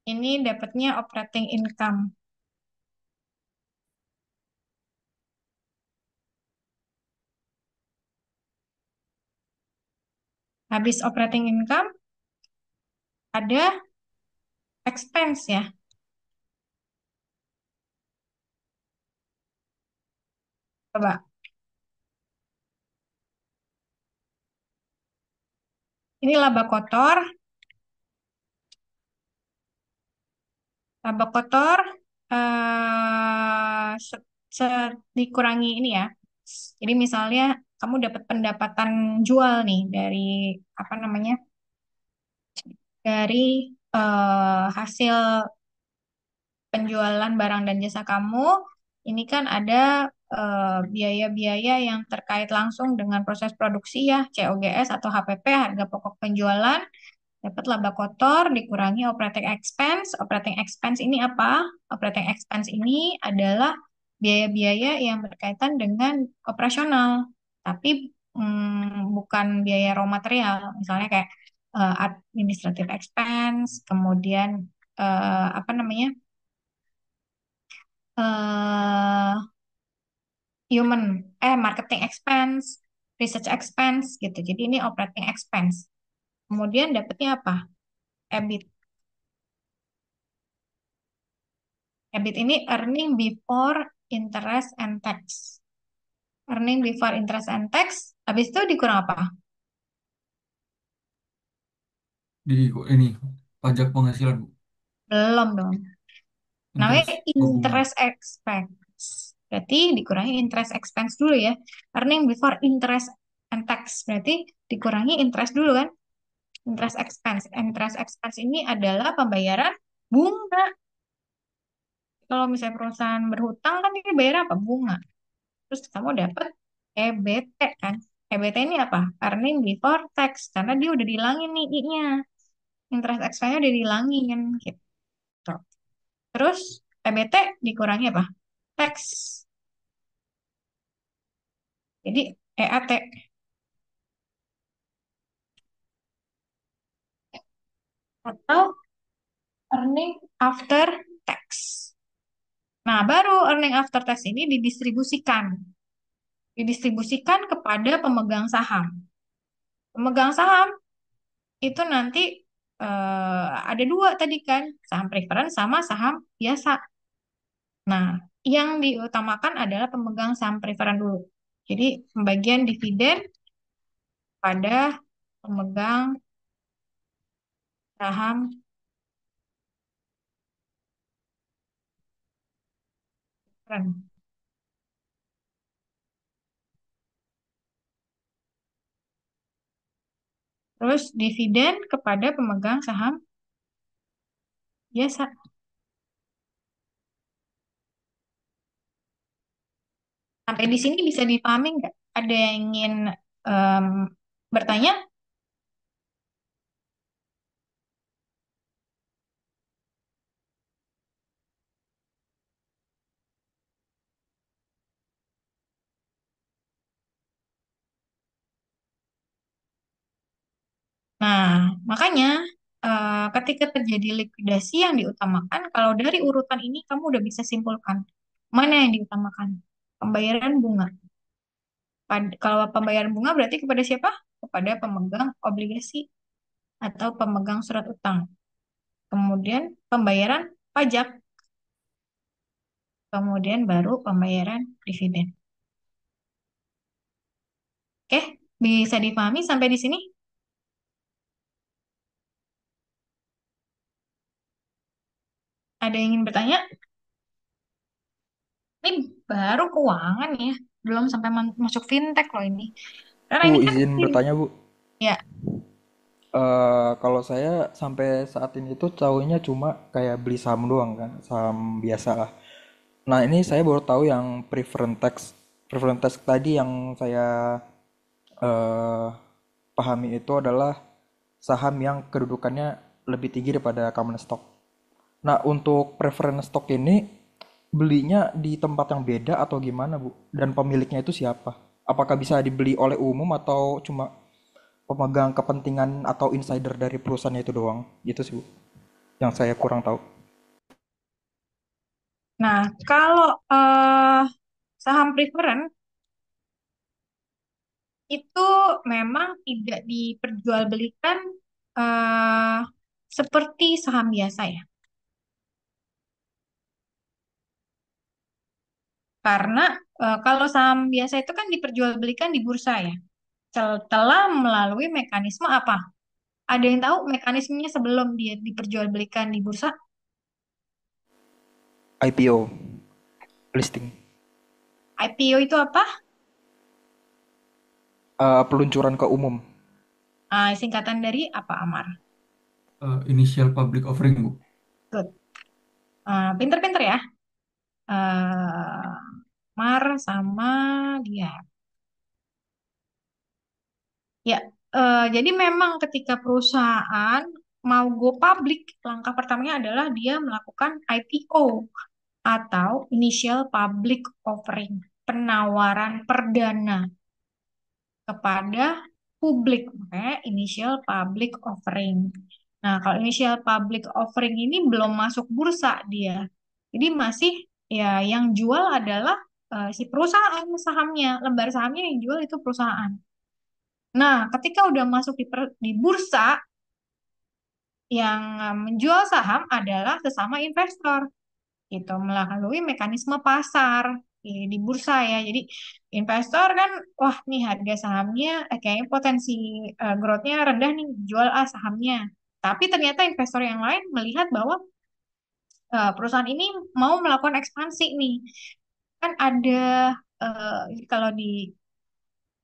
[SPEAKER 1] Ini dapatnya operating income. Habis operating income ada expense ya. Coba. Ini laba kotor. Laba kotor dikurangi ini ya. Jadi misalnya kamu dapat pendapatan jual nih dari apa namanya? Dari hasil penjualan barang dan jasa kamu, ini kan ada biaya-biaya yang terkait langsung dengan proses produksi ya, COGS atau HPP, harga pokok penjualan, dapat laba kotor dikurangi operating expense. Operating expense ini apa? Operating expense ini adalah biaya-biaya yang berkaitan dengan operasional, tapi bukan biaya raw material. Misalnya kayak administrative expense, kemudian apa namanya? eh marketing expense, research expense gitu. Jadi ini operating expense. Kemudian dapatnya apa? EBIT. EBIT ini earning before interest and tax. Earning before interest and tax. Habis itu dikurang apa?
[SPEAKER 4] Jadi ini pajak penghasilan, Bu.
[SPEAKER 1] Belum dong. Namanya
[SPEAKER 4] Interest, bunga.
[SPEAKER 1] interest expense. Berarti dikurangi interest expense dulu ya. Earning before interest and tax. Berarti dikurangi interest dulu kan? Interest expense. Interest expense ini adalah pembayaran bunga. Kalau misalnya perusahaan berhutang kan dia bayar apa? Bunga. Terus kamu dapat EBT kan. EBT ini apa? Earning before tax. Karena dia udah dihilangin nih I-nya. Interest expense-nya udah dihilangin gitu. Terus EBT dikurangi apa? Tax. Jadi EAT. Atau earning after tax. Nah, baru earning after tax ini didistribusikan. Didistribusikan kepada pemegang saham. Pemegang saham itu nanti ada dua tadi kan, saham preference sama saham biasa. Nah, yang diutamakan adalah pemegang saham preference dulu. Jadi, pembagian dividen pada pemegang saham preference. Terus dividen kepada pemegang saham biasa. Sampai di sini bisa dipahami nggak? Ada yang ingin em, bertanya? Nah, makanya ketika terjadi likuidasi yang diutamakan, kalau dari urutan ini kamu udah bisa simpulkan mana yang diutamakan. Pembayaran bunga. Kalau pembayaran bunga berarti kepada siapa? Kepada pemegang obligasi atau pemegang surat utang. Kemudian pembayaran pajak, kemudian baru pembayaran dividen. Oke, bisa dipahami sampai di sini? Ada yang ingin bertanya? Ini baru keuangan ya, belum sampai masuk fintech loh ini. Karena
[SPEAKER 8] Bu,
[SPEAKER 1] ini kan
[SPEAKER 8] izin bertanya, Bu.
[SPEAKER 1] ya,
[SPEAKER 8] Kalau saya sampai saat ini tuh tahunya cuma kayak beli saham doang kan, saham biasa lah. Nah, ini saya baru tahu yang preference tax tadi yang saya eh, pahami itu adalah saham yang kedudukannya lebih tinggi daripada common stock. Nah, untuk preference stock ini belinya di tempat yang beda atau gimana, Bu? Dan pemiliknya itu siapa? Apakah bisa dibeli oleh umum atau cuma pemegang kepentingan atau insider dari perusahaannya itu doang? Gitu sih, Bu. Yang saya kurang tahu.
[SPEAKER 1] nah kalau saham preferen itu memang tidak diperjualbelikan eh, seperti saham biasa ya. Karena kalau saham biasa itu kan diperjualbelikan di bursa ya. Setelah melalui mekanisme apa? Ada yang tahu mekanismenya sebelum dia diperjualbelikan di bursa?
[SPEAKER 8] IPO, listing.
[SPEAKER 1] IPO itu apa?
[SPEAKER 8] Peluncuran ke umum.
[SPEAKER 1] Singkatan dari apa, Amar?
[SPEAKER 4] Initial public offering, Bu.
[SPEAKER 1] Good. Pinter-pinter ya. Eh, Amar sama dia. Ya, jadi memang ketika perusahaan mau go public, langkah pertamanya adalah dia melakukan IPO atau Initial Public Offering, penawaran perdana kepada publik, makanya Initial Public Offering. Nah, kalau Initial Public Offering ini belum masuk bursa dia, jadi masih ya yang jual adalah si perusahaan sahamnya, lembar sahamnya yang jual itu perusahaan. Nah, ketika udah masuk di bursa, yang menjual saham adalah sesama investor, gitu, melalui mekanisme pasar di bursa ya. Jadi investor kan, wah nih harga sahamnya kayaknya potensi growth-nya rendah nih, jual sahamnya. Tapi ternyata investor yang lain melihat bahwa perusahaan ini mau melakukan ekspansi nih. Kan ada kalau di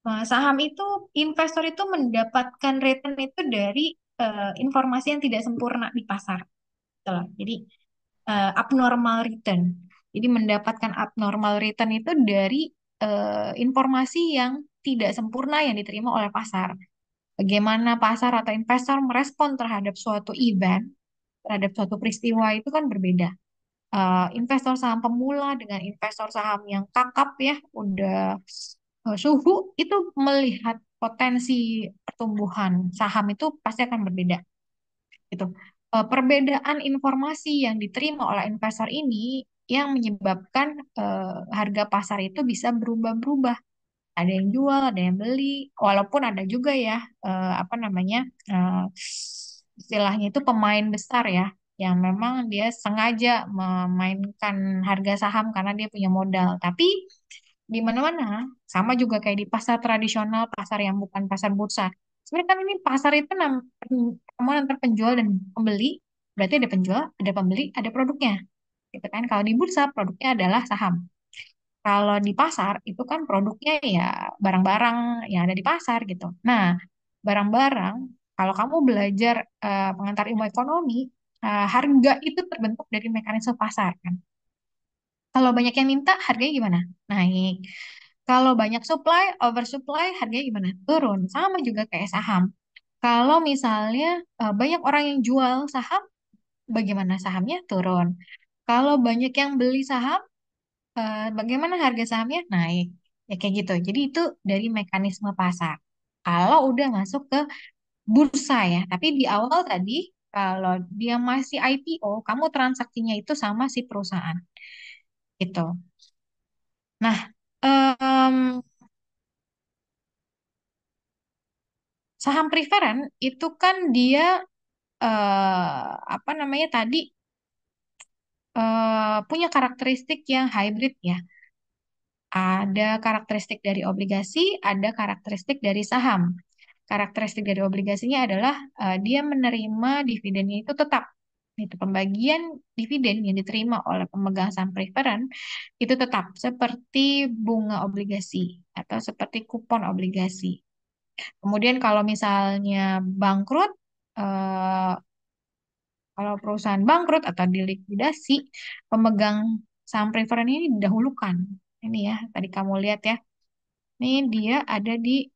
[SPEAKER 1] saham itu investor itu mendapatkan return itu dari informasi yang tidak sempurna di pasar. Gitu loh. Jadi abnormal return. Jadi mendapatkan abnormal return itu dari informasi yang tidak sempurna yang diterima oleh pasar. Bagaimana pasar atau investor merespon terhadap suatu event, terhadap suatu peristiwa itu kan berbeda. Investor saham pemula dengan investor saham yang kakap ya, udah suhu itu melihat potensi pertumbuhan saham itu pasti akan berbeda gitu. Perbedaan informasi yang diterima oleh investor ini yang menyebabkan harga pasar itu bisa berubah-berubah. Ada yang jual, ada yang beli, walaupun ada juga ya apa namanya eh, istilahnya itu pemain besar ya, yang memang dia sengaja memainkan harga saham karena dia punya modal. Tapi di mana-mana sama juga kayak di pasar tradisional, pasar yang bukan pasar bursa. Sebenarnya kan ini pasar itu pertemuan antara penjual dan pembeli, berarti ada penjual, ada pembeli, ada produknya. Gitu kan? Kalau di bursa produknya adalah saham. Kalau di pasar itu kan produknya ya barang-barang yang ada di pasar gitu. Nah, barang-barang kalau kamu belajar pengantar ilmu ekonomi, harga itu terbentuk dari mekanisme pasar kan. Kalau banyak yang minta, harganya gimana? Naik. Kalau banyak supply, oversupply, harganya gimana? Turun. Sama juga kayak saham. Kalau misalnya banyak orang yang jual saham, bagaimana sahamnya? Turun. Kalau banyak yang beli saham, bagaimana harga sahamnya? Naik. Ya kayak gitu. Jadi itu dari mekanisme pasar. Kalau udah masuk ke bursa ya. Tapi di awal tadi, kalau dia masih IPO, kamu transaksinya itu sama si perusahaan. Gitu. Nah, em, Saham preferen itu kan dia apa namanya tadi punya karakteristik yang hybrid ya. Ada karakteristik dari obligasi, ada karakteristik dari saham. Karakteristik dari obligasinya adalah dia menerima dividennya itu tetap. Itu pembagian dividen yang diterima oleh pemegang saham preferen itu tetap seperti bunga obligasi atau seperti kupon obligasi. Kemudian kalau misalnya bangkrut, eh, kalau perusahaan bangkrut atau dilikuidasi, pemegang saham preferen ini didahulukan. Ini ya, tadi kamu lihat ya. Ini dia ada di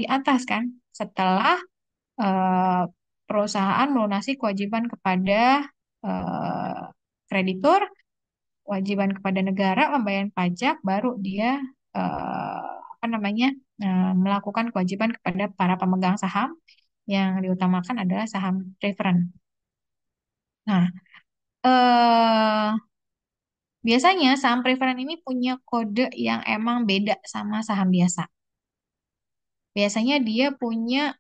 [SPEAKER 1] atas kan. Setelah eh, perusahaan melunasi kewajiban kepada eh, kreditur, kewajiban kepada negara, pembayaran pajak, baru dia apa namanya melakukan kewajiban kepada para pemegang saham yang diutamakan adalah saham preferen. Nah, eh, biasanya saham preferen ini punya kode yang emang beda sama saham biasa. Biasanya dia punya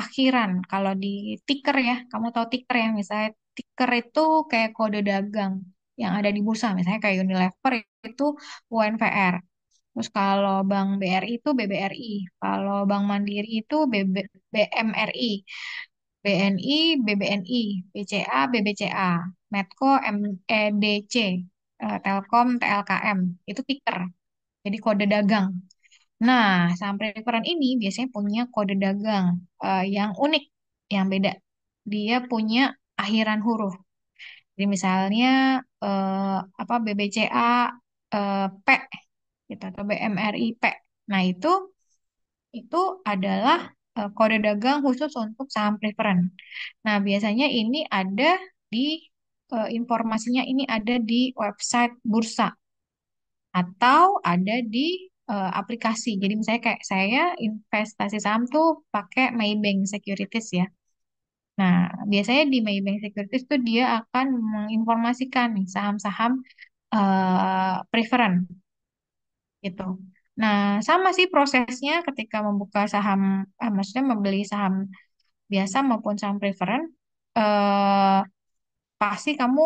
[SPEAKER 1] akhiran. Kalau di ticker ya, kamu tahu ticker ya, misalnya ticker itu kayak kode dagang yang ada di bursa, misalnya kayak Unilever itu UNVR. Terus kalau Bank BRI itu BBRI, kalau Bank Mandiri itu BMRI, BNI BBNI, BCA BBCA, Medco MEDC, Telkom TLKM, itu ticker. Jadi kode dagang. Nah, saham preferred ini biasanya punya kode dagang yang unik, yang beda. Dia punya akhiran huruf. Jadi misalnya apa BBCA P gitu atau BMRI P. Nah, itu adalah kode dagang khusus untuk saham preferred. Nah, biasanya ini ada di informasinya ini ada di website bursa atau ada di aplikasi. Jadi misalnya kayak saya investasi saham tuh pakai Maybank Securities ya. Nah, biasanya di Maybank Securities tuh dia akan menginformasikan nih saham-saham preferred gitu. Nah, sama sih prosesnya ketika membuka saham, maksudnya membeli saham biasa maupun saham preferred. Eh, pasti kamu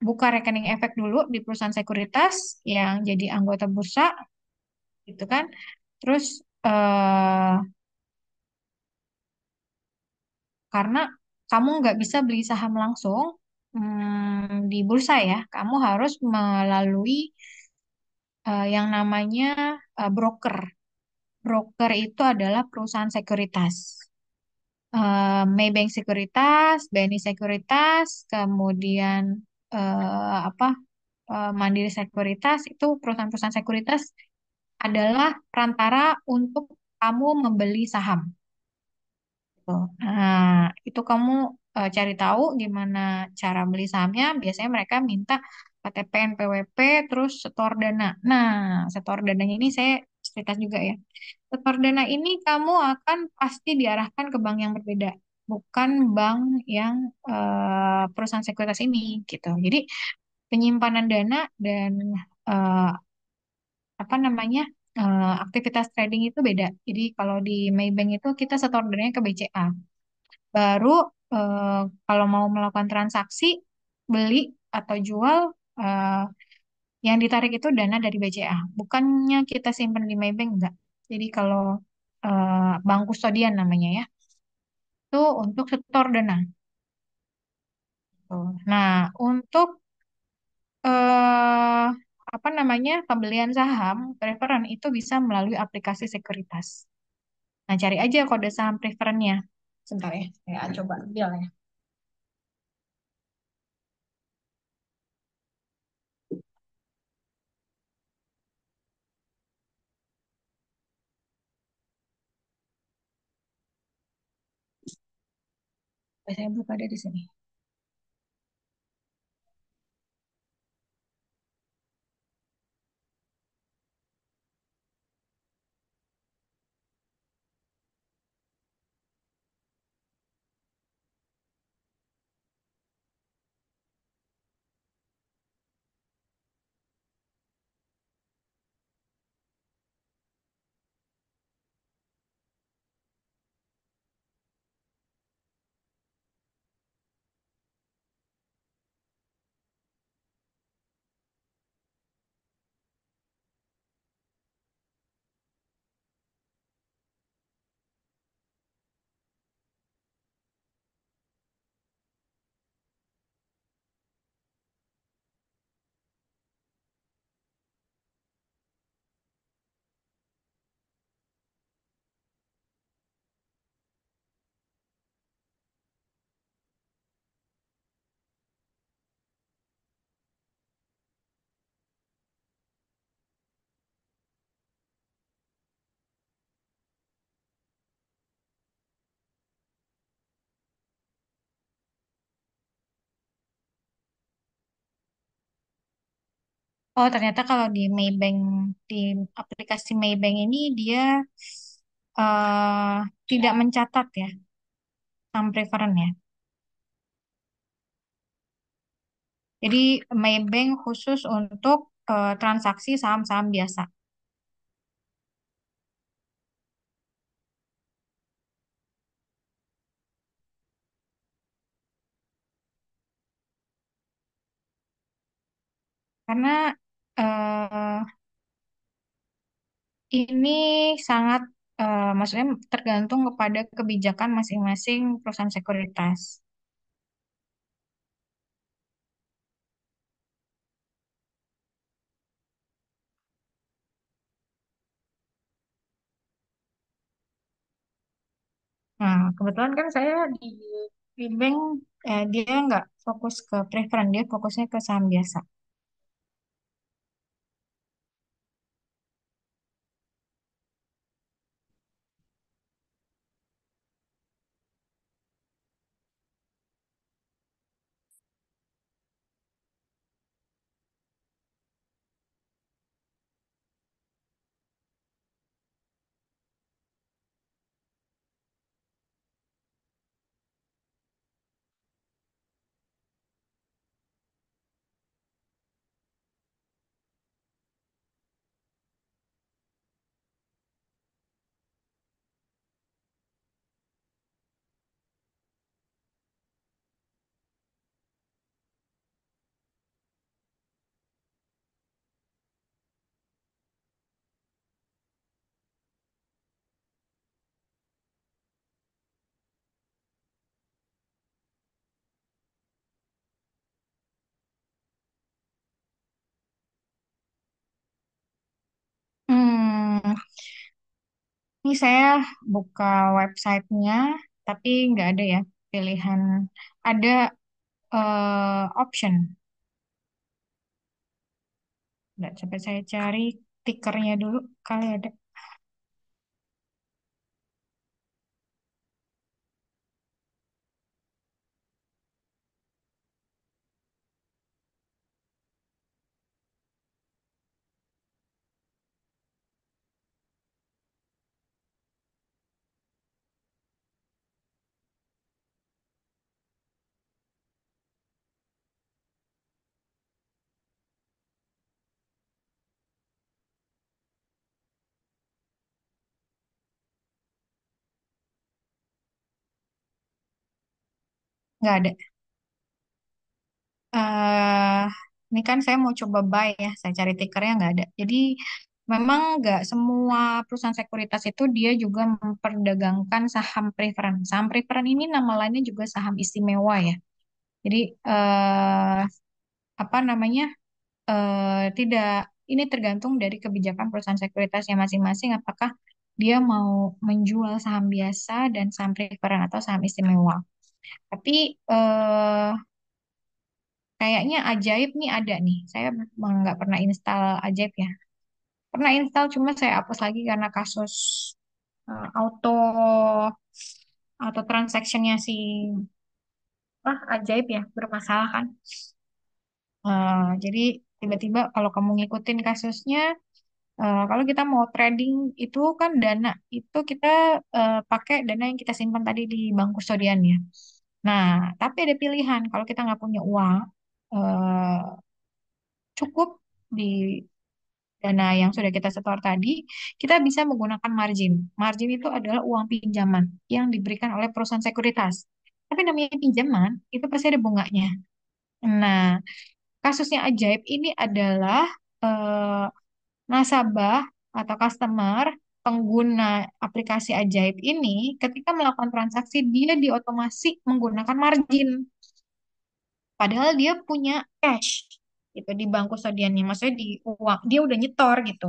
[SPEAKER 1] buka rekening efek dulu di perusahaan sekuritas yang jadi anggota bursa gitu kan. Terus eh, karena kamu nggak bisa beli saham langsung di bursa ya, kamu harus melalui yang namanya broker. Broker itu adalah perusahaan sekuritas. Maybank Sekuritas, BNI Sekuritas, kemudian apa Mandiri Sekuritas itu perusahaan-perusahaan sekuritas adalah perantara untuk kamu membeli saham. Gitu. Nah, itu kamu cari tahu gimana cara beli sahamnya. Biasanya mereka minta KTP NPWP terus setor dana. Nah, setor dananya ini saya cerita juga ya. Setor dana ini kamu akan pasti diarahkan ke bank yang berbeda, bukan bank yang perusahaan sekuritas ini gitu. Jadi penyimpanan dana dan eh, apa namanya aktivitas trading itu beda. Jadi kalau di Maybank itu kita setor dananya ke BCA. Baru eh, kalau mau melakukan transaksi beli atau jual eh, yang ditarik itu dana dari BCA. Bukannya kita simpan di Maybank enggak. Jadi kalau bank kustodian namanya ya, itu untuk setor dana. Tuh. Nah, untuk eh, apa namanya pembelian saham preferen itu bisa melalui aplikasi sekuritas. Nah, cari aja kode saham preferennya. Sebentar ya, saya coba ambil ya. Saya buka ada di sini. Oh, ternyata kalau di Maybank, di aplikasi Maybank ini dia eh, tidak mencatat ya saham preferen ya. Jadi Maybank khusus untuk transaksi saham-saham biasa. Karena eh, ini sangat maksudnya tergantung kepada kebijakan masing-masing perusahaan sekuritas. Nah, kebetulan kan saya di bank dia nggak fokus ke preferen, dia fokusnya ke saham biasa. Hmm, ini saya buka websitenya, tapi nggak ada ya pilihan. Ada option. Nggak, coba saya cari tikernya dulu, kali ada. Nggak ada. eh ini kan saya mau coba buy ya, saya cari tikernya nggak ada. Jadi memang nggak semua perusahaan sekuritas itu dia juga memperdagangkan saham preferen. Saham preferen ini nama lainnya juga saham istimewa ya. Jadi apa namanya? Tidak, ini tergantung dari kebijakan perusahaan sekuritasnya masing-masing. Apakah dia mau menjual saham biasa dan saham preferen atau saham istimewa. Tapi kayaknya Ajaib nih ada nih. Saya memang nggak pernah install Ajaib ya. Pernah install cuma saya hapus lagi karena kasus auto auto transactionnya si Ajaib ya bermasalah kan. Jadi tiba-tiba kalau kamu ngikutin kasusnya, kalau kita mau trading itu kan dana itu kita pakai dana yang kita simpan tadi di bank kustodian ya. Nah, tapi ada pilihan kalau kita nggak punya uang eh, cukup di dana yang sudah kita setor tadi, kita bisa menggunakan margin. Margin itu adalah uang pinjaman yang diberikan oleh perusahaan sekuritas. Tapi namanya pinjaman, itu pasti ada bunganya. Nah, kasusnya ajaib ini adalah eh, nasabah atau customer pengguna aplikasi ajaib ini ketika melakukan transaksi dia diotomasi menggunakan margin. Padahal dia punya cash gitu di bank kustodiannya. Maksudnya di uang dia udah nyetor gitu.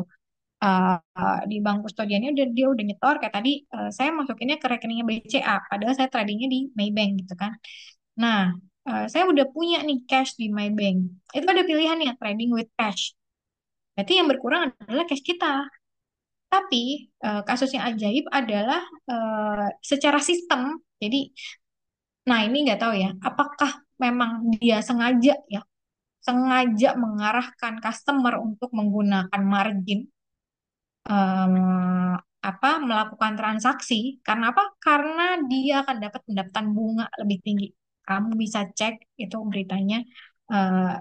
[SPEAKER 1] Di bank kustodiannya dia udah nyetor kayak tadi saya masukinnya ke rekeningnya BCA padahal saya tradingnya di Maybank gitu kan. Nah, saya udah punya nih cash di Maybank. Itu ada pilihan ya trading with cash. Berarti yang berkurang adalah cash kita. Tapi kasus yang ajaib adalah secara sistem. Jadi, nah ini nggak tahu ya, apakah memang dia sengaja ya sengaja mengarahkan customer untuk menggunakan margin melakukan transaksi. Karena apa? Karena dia akan dapat pendapatan bunga lebih tinggi. Kamu bisa cek itu beritanya eh,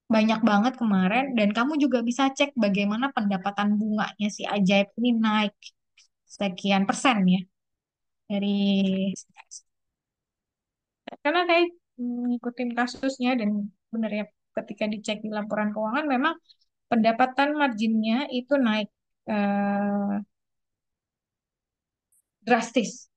[SPEAKER 1] banyak banget kemarin, dan kamu juga bisa cek bagaimana pendapatan bunganya si Ajaib ini naik sekian persen ya dari, karena saya ngikutin kasusnya dan benar ya, ketika dicek di laporan keuangan memang pendapatan marginnya itu naik eh, drastis.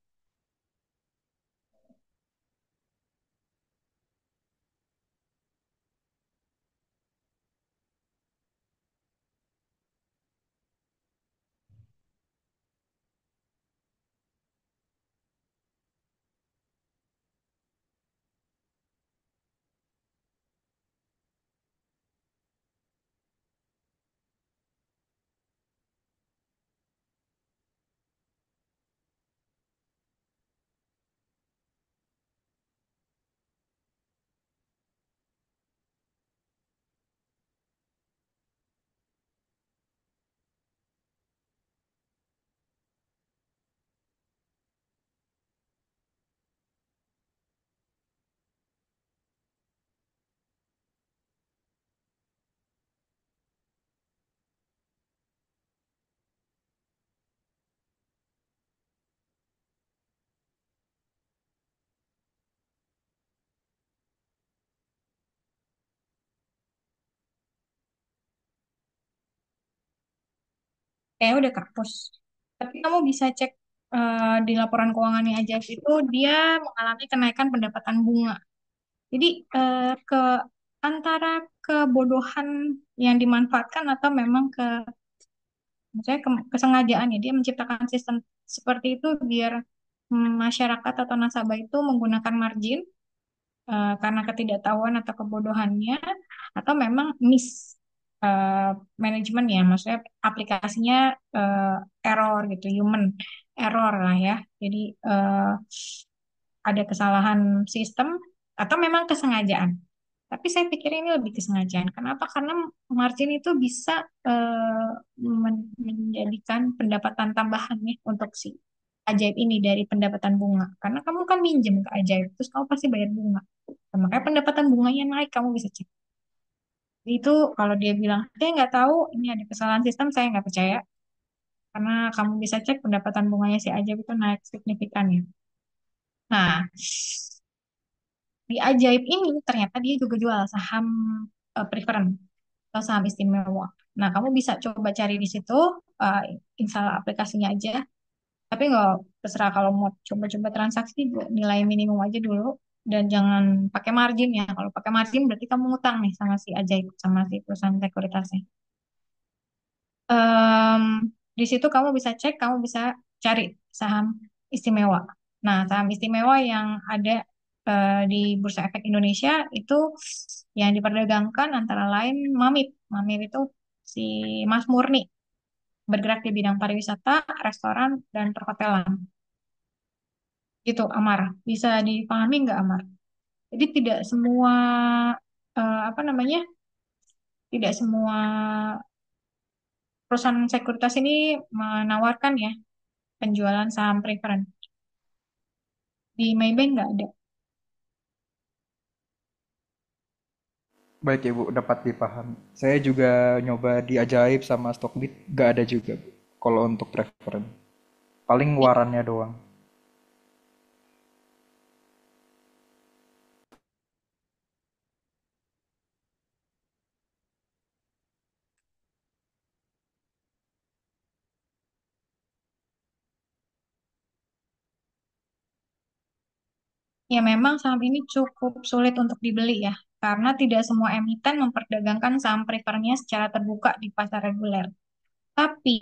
[SPEAKER 1] Udah kapus. Tapi kamu bisa cek di laporan keuangannya aja itu dia mengalami kenaikan pendapatan bunga. Jadi ke antara kebodohan yang dimanfaatkan atau memang maksudnya kesengajaan ya dia menciptakan sistem seperti itu biar masyarakat atau nasabah itu menggunakan margin karena ketidaktahuan atau kebodohannya, atau memang miss eh, manajemen ya, maksudnya aplikasinya eh, error gitu, human error lah ya. Jadi eh, ada kesalahan sistem atau memang kesengajaan. Tapi saya pikir ini lebih kesengajaan. Kenapa? Karena margin itu bisa menjadikan pendapatan tambahan nih untuk si Ajaib ini dari pendapatan bunga. Karena kamu kan minjem ke Ajaib, terus kamu pasti bayar bunga. Nah, makanya pendapatan bunganya naik, kamu bisa cek. Itu kalau dia bilang, saya nggak tahu, ini ada kesalahan sistem, saya nggak percaya. Karena kamu bisa cek pendapatan bunganya si Ajaib itu naik signifikan ya. Nah, di Ajaib ini ternyata dia juga jual saham preferred atau saham istimewa. Nah, kamu bisa coba cari di situ, uh, install aplikasinya aja. Tapi nggak, terserah kalau mau coba-coba transaksi, nilai minimum aja dulu. Dan jangan pakai margin ya. Kalau pakai margin berarti kamu ngutang nih sama si Ajaib, sama si perusahaan sekuritasnya. Em, di situ kamu bisa cek, kamu bisa cari saham istimewa. Nah, saham istimewa yang ada di Bursa Efek Indonesia itu yang diperdagangkan antara lain Mamit. Mamit itu si Mas Murni, bergerak di bidang pariwisata, restoran, dan perhotelan. Gitu, Amar. Bisa dipahami nggak, Amar? Jadi tidak semua apa namanya? Tidak semua perusahaan sekuritas ini menawarkan ya penjualan saham preferred. Di Maybank nggak ada.
[SPEAKER 8] Baik Ibu, dapat dipahami. Saya juga nyoba di Ajaib sama Stockbit, gak ada juga Bu. Kalau untuk preference. Paling warannya doang.
[SPEAKER 1] Ya memang saham ini cukup sulit untuk dibeli ya, karena tidak semua emiten memperdagangkan saham prefernya secara terbuka di pasar reguler. Tapi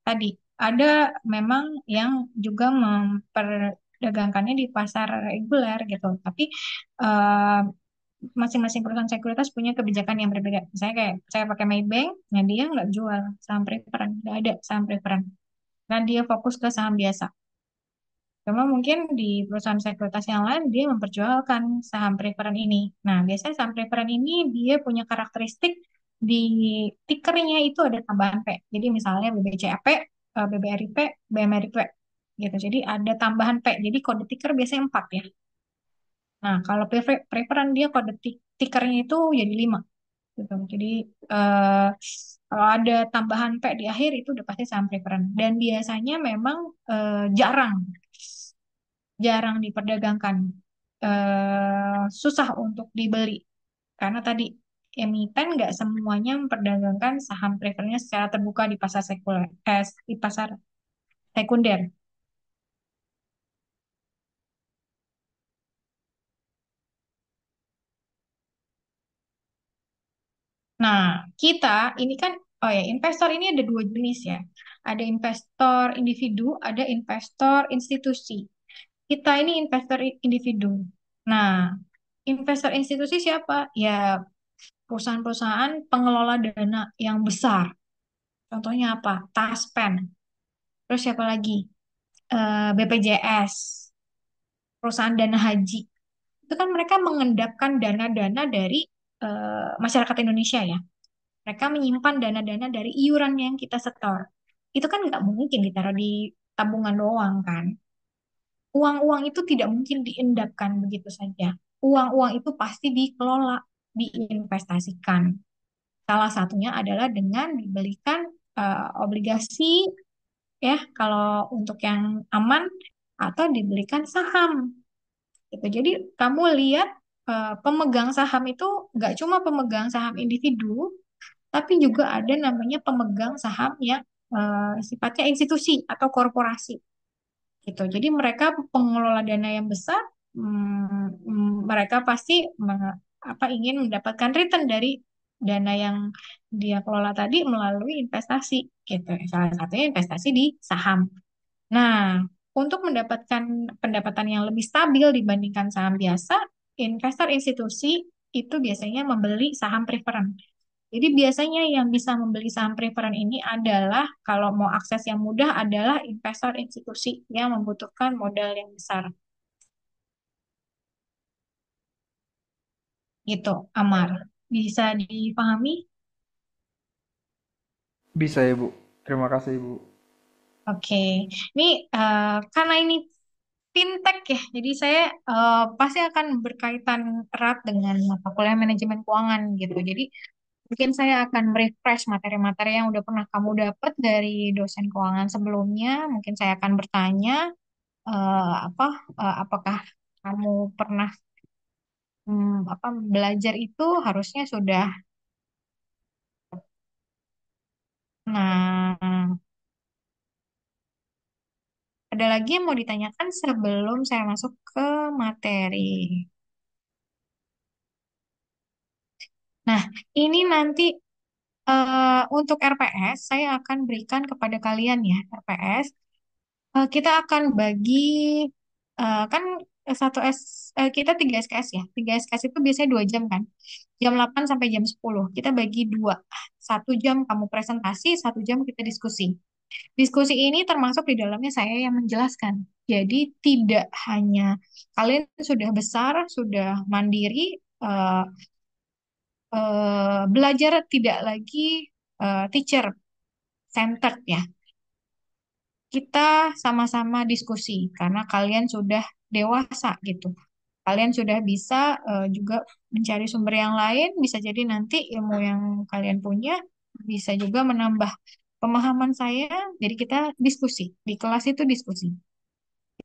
[SPEAKER 1] tadi ada memang yang juga memperdagangkannya di pasar reguler gitu. Tapi eh, masing-masing perusahaan sekuritas punya kebijakan yang berbeda. Misalnya kayak saya pakai Maybank, nah dia nggak jual saham preferred, nggak ada saham preferred. Nah dia fokus ke saham biasa. Cuma mungkin di perusahaan sekuritas yang lain dia memperjualkan saham preferen ini. Nah, biasanya saham preferen ini dia punya karakteristik di tikernya itu ada tambahan P. Jadi misalnya BBCAP, BBRIP, BMRIP gitu. Jadi ada tambahan P. Jadi kode tiker biasanya 4 ya. Nah, kalau preferen dia kode tikernya itu jadi 5 gitu. Jadi eh, kalau ada tambahan P di akhir itu udah pasti saham preferen. Dan biasanya memang jarang jarang diperdagangkan, susah untuk dibeli karena tadi emiten nggak semuanya memperdagangkan saham prefernya secara terbuka di pasar sekuler, di pasar sekunder. Nah, kita ini kan, oh ya, investor ini ada dua jenis ya. Ada investor individu, ada investor institusi. Kita ini investor individu. Nah, investor institusi siapa? Ya, perusahaan-perusahaan pengelola dana yang besar. Contohnya apa? Taspen. Terus siapa lagi? BPJS, perusahaan dana haji. Itu kan mereka mengendapkan dana-dana dari masyarakat Indonesia ya. Mereka menyimpan dana-dana dari iuran yang kita setor. Itu kan nggak mungkin ditaruh di tabungan doang kan. Uang-uang itu tidak mungkin diendapkan begitu saja. Uang-uang itu pasti dikelola, diinvestasikan. Salah satunya adalah dengan dibelikan obligasi ya kalau untuk yang aman atau dibelikan saham gitu. Jadi kamu lihat pemegang saham itu nggak cuma pemegang saham individu, tapi juga ada namanya pemegang saham yang sifatnya institusi atau korporasi gitu. Jadi mereka pengelola dana yang besar, mereka pasti ingin mendapatkan return dari dana yang dia kelola tadi melalui investasi gitu. Salah satunya investasi di saham. Nah, untuk mendapatkan pendapatan yang lebih stabil dibandingkan saham biasa, investor institusi itu biasanya membeli saham preferen. Jadi biasanya yang bisa membeli saham preferen ini adalah kalau mau akses yang mudah adalah investor institusi yang membutuhkan modal yang besar. Gitu, Amar. Bisa dipahami?
[SPEAKER 8] Bisa ya, Bu. Terima kasih, Bu.
[SPEAKER 1] Oke. Ini karena ini fintech ya, jadi saya pasti akan berkaitan erat dengan mata kuliah manajemen keuangan gitu. Jadi mungkin saya akan refresh materi-materi yang udah pernah kamu dapat dari dosen keuangan sebelumnya. Mungkin saya akan bertanya apakah kamu pernah belajar itu harusnya sudah. Nah, ada lagi yang mau ditanyakan sebelum saya masuk ke materi. Nah, ini nanti untuk RPS saya akan berikan kepada kalian ya RPS. Kita akan bagi kan satu kita 3 SKS ya. 3 SKS itu biasanya 2 jam kan. Jam 8 sampai jam 10. Kita bagi dua. 1 jam kamu presentasi, 1 jam kita diskusi. Diskusi ini termasuk di dalamnya saya yang menjelaskan. Jadi tidak hanya kalian sudah besar, sudah mandiri, eh, belajar tidak lagi teacher centered ya. Kita sama-sama diskusi karena kalian sudah dewasa gitu. Kalian sudah bisa juga mencari sumber yang lain, bisa jadi nanti ilmu yang kalian punya bisa juga menambah pemahaman saya. Jadi kita diskusi di kelas itu diskusi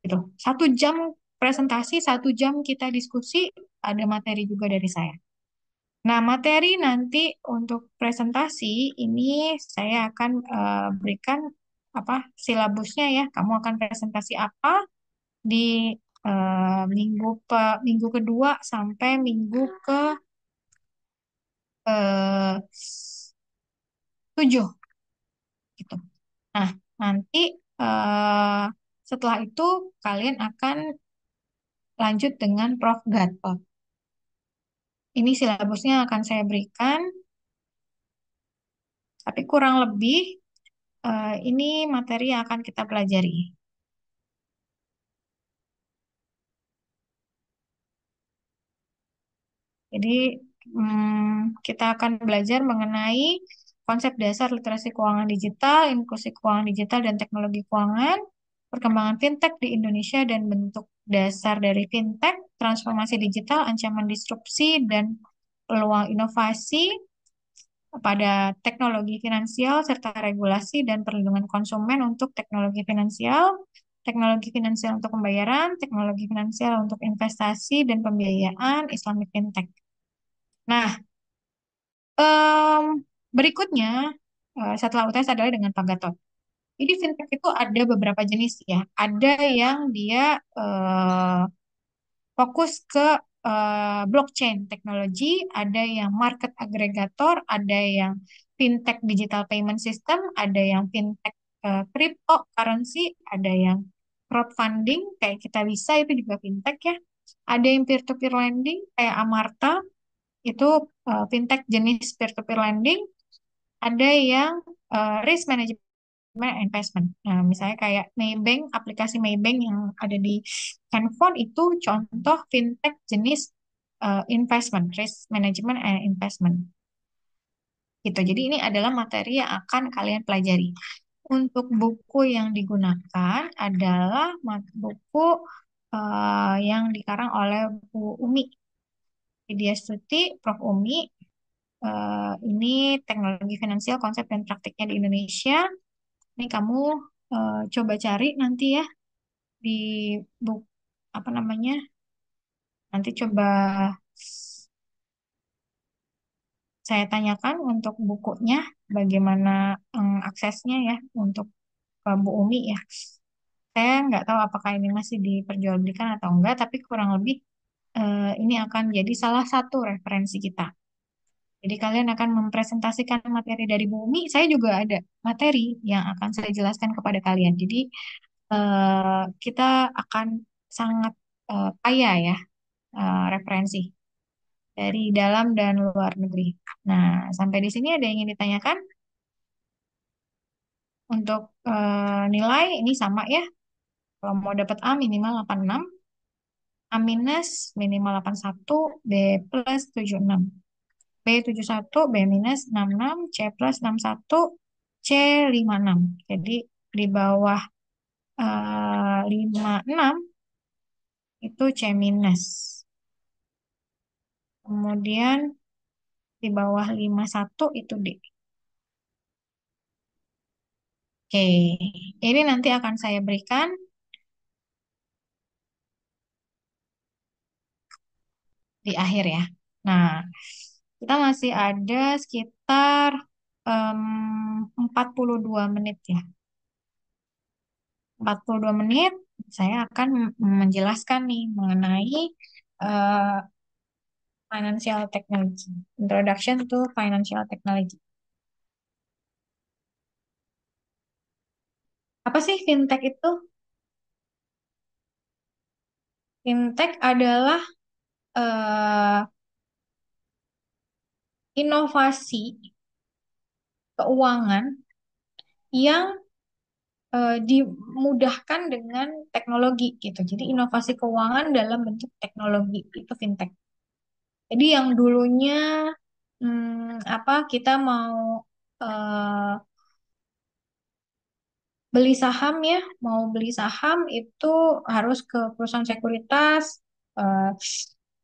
[SPEAKER 1] gitu. 1 jam presentasi, 1 jam kita diskusi, ada materi juga dari saya. Nah, materi nanti untuk presentasi ini saya akan berikan apa silabusnya ya. Kamu akan presentasi apa di minggu kedua sampai minggu ke 7 gitu. Nah, nanti eh, setelah itu kalian akan lanjut dengan Prof. Gatot. Ini silabusnya akan saya berikan, tapi kurang lebih ini materi yang akan kita pelajari. Jadi kita akan belajar mengenai konsep dasar literasi keuangan digital, inklusi keuangan digital dan teknologi keuangan, perkembangan fintech di Indonesia dan bentuk dasar dari fintech, transformasi digital, ancaman disrupsi dan peluang inovasi pada teknologi finansial serta regulasi dan perlindungan konsumen untuk teknologi finansial untuk pembayaran, teknologi finansial untuk investasi dan pembiayaan, Islamic fintech. Nah, em, berikutnya setelah UTS adalah dengan Pak Gatot. Jadi fintech itu ada beberapa jenis ya. Ada yang dia fokus ke blockchain teknologi, ada yang market aggregator, ada yang fintech digital payment system, ada yang fintech cryptocurrency, ada yang crowdfunding kayak kita bisa itu juga fintech ya. Ada yang peer-to-peer lending kayak Amarta itu fintech jenis peer-to-peer lending. Ada yang risk management investment. Nah, misalnya kayak Maybank, aplikasi Maybank yang ada di handphone itu contoh fintech jenis investment, risk management and investment. Gitu. Jadi ini adalah materi yang akan kalian pelajari. Untuk buku yang digunakan adalah buku yang dikarang oleh Bu Umi Widya Stuti, Prof. Umi. Ini teknologi finansial, konsep dan praktiknya di Indonesia. Ini kamu coba cari nanti ya di buku apa namanya? Nanti coba saya tanyakan untuk bukunya bagaimana aksesnya ya untuk Bu Umi ya. Saya nggak tahu apakah ini masih diperjualbelikan atau enggak, tapi kurang lebih ini akan jadi salah satu referensi kita. Jadi kalian akan mempresentasikan materi dari Bu Umi. Saya juga ada materi yang akan saya jelaskan kepada kalian. Jadi kita akan sangat kaya ya referensi dari dalam dan luar negeri. Nah, sampai di sini ada yang ingin ditanyakan? Untuk nilai ini sama ya. Kalau mau dapat A minimal 86, A minus minimal 81, B plus 76. B 71, B minus 66, C plus 61, C 56. Jadi di bawah 56 itu C minus. Kemudian di bawah 51 itu D. Oke, ini nanti akan saya berikan di akhir ya. Nah, kita masih ada sekitar 42 menit ya. 42 menit saya akan menjelaskan nih mengenai eh, financial technology. Introduction to financial technology. Apa sih fintech itu? Fintech adalah eh, inovasi keuangan yang dimudahkan dengan teknologi gitu. Jadi inovasi keuangan dalam bentuk teknologi itu fintech. Jadi yang dulunya apa kita mau eh, beli saham ya, mau beli saham itu harus ke perusahaan sekuritas, eh,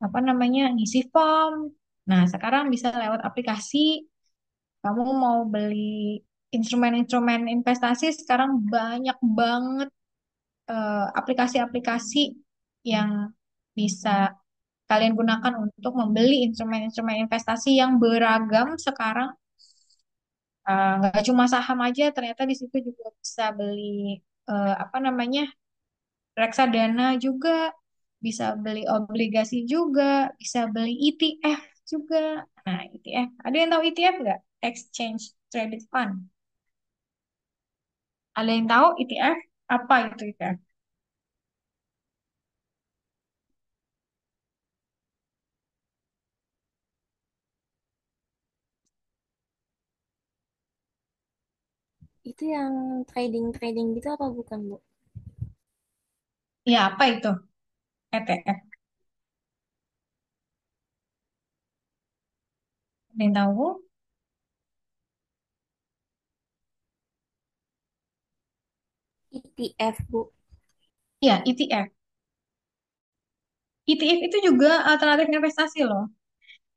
[SPEAKER 1] apa namanya ngisi form. Nah sekarang bisa lewat aplikasi. Kamu mau beli instrumen-instrumen investasi sekarang banyak banget aplikasi-aplikasi yang bisa kalian gunakan untuk membeli instrumen-instrumen investasi yang beragam sekarang. Nggak cuma saham aja, ternyata di situ juga bisa beli apa namanya reksadana juga, bisa beli obligasi juga, bisa beli ETF juga. Nah, ETF, ada yang tahu ETF nggak? Exchange Traded Fund. Ada yang tahu ETF? Apa itu ETF?
[SPEAKER 9] Itu yang trading-trading gitu apa bukan, Bu?
[SPEAKER 1] Ya, apa itu ETF? yang tahu?
[SPEAKER 9] ETF, Bu.
[SPEAKER 1] Ya, ETF. ETF itu juga alternatif investasi loh.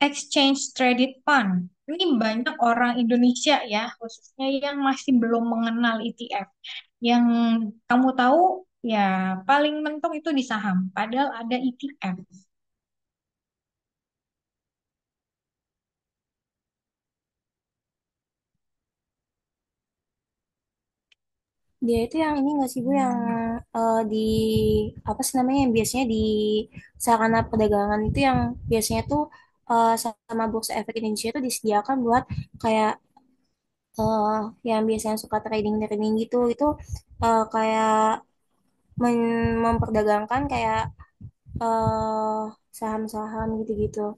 [SPEAKER 1] Exchange Traded Fund. Ini banyak orang Indonesia ya, khususnya yang masih belum mengenal ETF. Yang kamu tahu ya paling mentok itu di saham, padahal ada ETF.
[SPEAKER 9] Dia itu yang ini nggak sih Bu yang di apa sih namanya yang biasanya di sarana perdagangan itu yang biasanya tuh sama Bursa Efek Indonesia itu disediakan buat kayak eh, yang biasanya suka trading-trading gitu itu kayak memperdagangkan kayak eh, saham-saham gitu-gitu.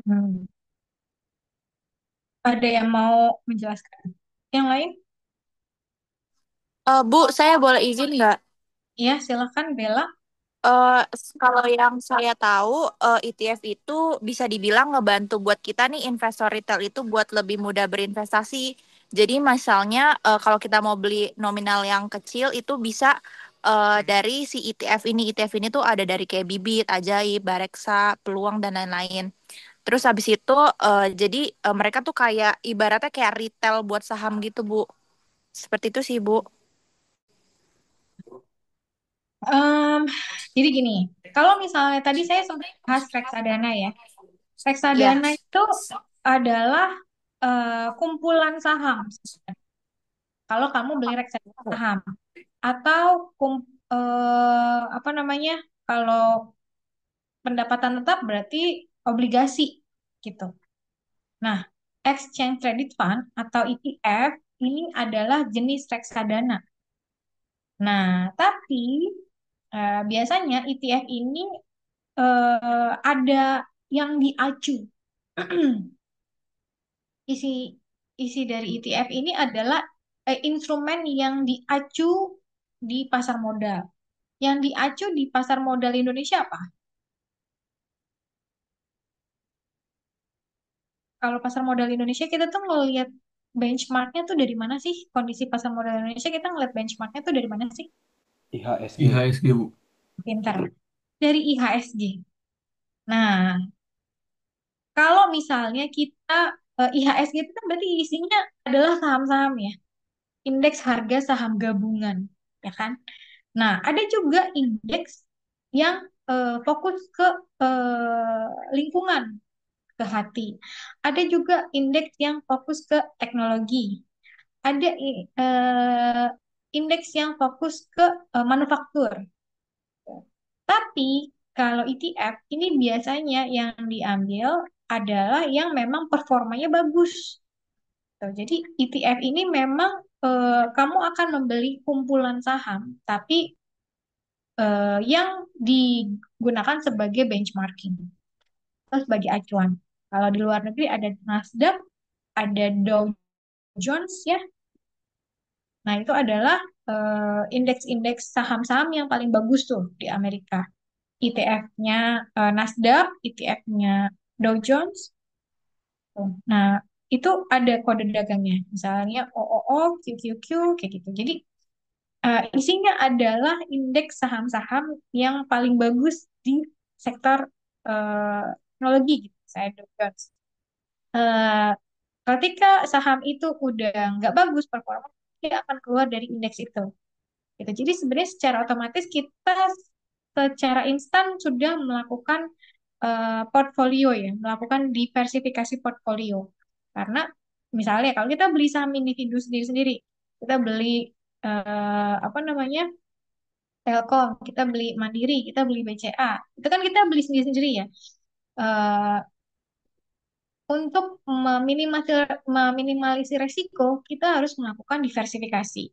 [SPEAKER 1] Hmm. Ada yang mau menjelaskan? Yang lain?
[SPEAKER 10] Bu, saya boleh izin nggak?
[SPEAKER 1] Ya, silakan Bella.
[SPEAKER 10] Eh, Kalau yang saya tahu, ETF itu bisa dibilang ngebantu buat kita nih investor retail itu buat lebih mudah berinvestasi. Jadi misalnya kalau kita mau beli nominal yang kecil itu bisa dari si ETF ini. ETF ini tuh ada dari kayak Bibit, Ajaib, Bareksa, Peluang dan lain-lain. Terus habis itu jadi mereka tuh kayak ibaratnya kayak retail buat saham gitu, Bu. Seperti itu sih, Bu.
[SPEAKER 1] Em, jadi gini, kalau misalnya tadi saya sempat bahas reksadana ya.
[SPEAKER 10] Ya.
[SPEAKER 1] Reksadana itu adalah kumpulan saham. Kalau kamu beli reksadana saham atau apa namanya? Kalau pendapatan tetap berarti obligasi gitu. Nah, Exchange Traded Fund atau ETF ini adalah jenis reksadana. Nah, tapi biasanya ETF ini ada yang diacu. Isi isi dari ETF ini adalah instrumen yang diacu di pasar modal. Yang diacu di pasar modal Indonesia apa? Kalau pasar modal Indonesia kita tuh ngelihat benchmarknya tuh dari mana sih? Kondisi pasar modal Indonesia kita ngelihat benchmarknya tuh dari mana sih?
[SPEAKER 8] IHSG.
[SPEAKER 4] IHSG, Bu.
[SPEAKER 1] Pintar. Dari IHSG. Nah, kalau misalnya kita IHSG itu kan berarti isinya adalah saham-saham ya, indeks harga saham gabungan, ya kan? Nah, ada juga indeks yang fokus ke lingkungan, ke hati. Ada juga indeks yang fokus ke teknologi. Ada indeks yang fokus ke manufaktur. Tapi kalau ETF ini biasanya yang diambil adalah yang memang performanya bagus. Tuh, jadi ETF ini memang kamu akan membeli kumpulan saham, tapi yang digunakan sebagai benchmarking atau sebagai acuan. Kalau di luar negeri ada Nasdaq, ada Dow Jones ya. Nah, itu adalah indeks-indeks saham-saham yang paling bagus tuh di Amerika. ETF-nya Nasdaq, ETF-nya Dow Jones. Tuh. Nah, itu ada kode dagangnya. Misalnya OOO, QQQ, kayak gitu. Jadi, isinya adalah indeks saham-saham yang paling bagus di sektor teknologi gitu. Saya Dow Jones. Eh, Ketika saham itu udah nggak bagus performa, dia akan keluar dari indeks itu. Gitu. Jadi sebenarnya secara otomatis kita secara instan sudah melakukan portfolio ya, melakukan diversifikasi portfolio. Karena misalnya kalau kita beli saham individu sendiri-sendiri, kita beli apa namanya Telkom, kita beli Mandiri, kita beli BCA, itu kan kita beli sendiri-sendiri ya. Eh, untuk meminimalisir resiko, kita harus melakukan diversifikasi.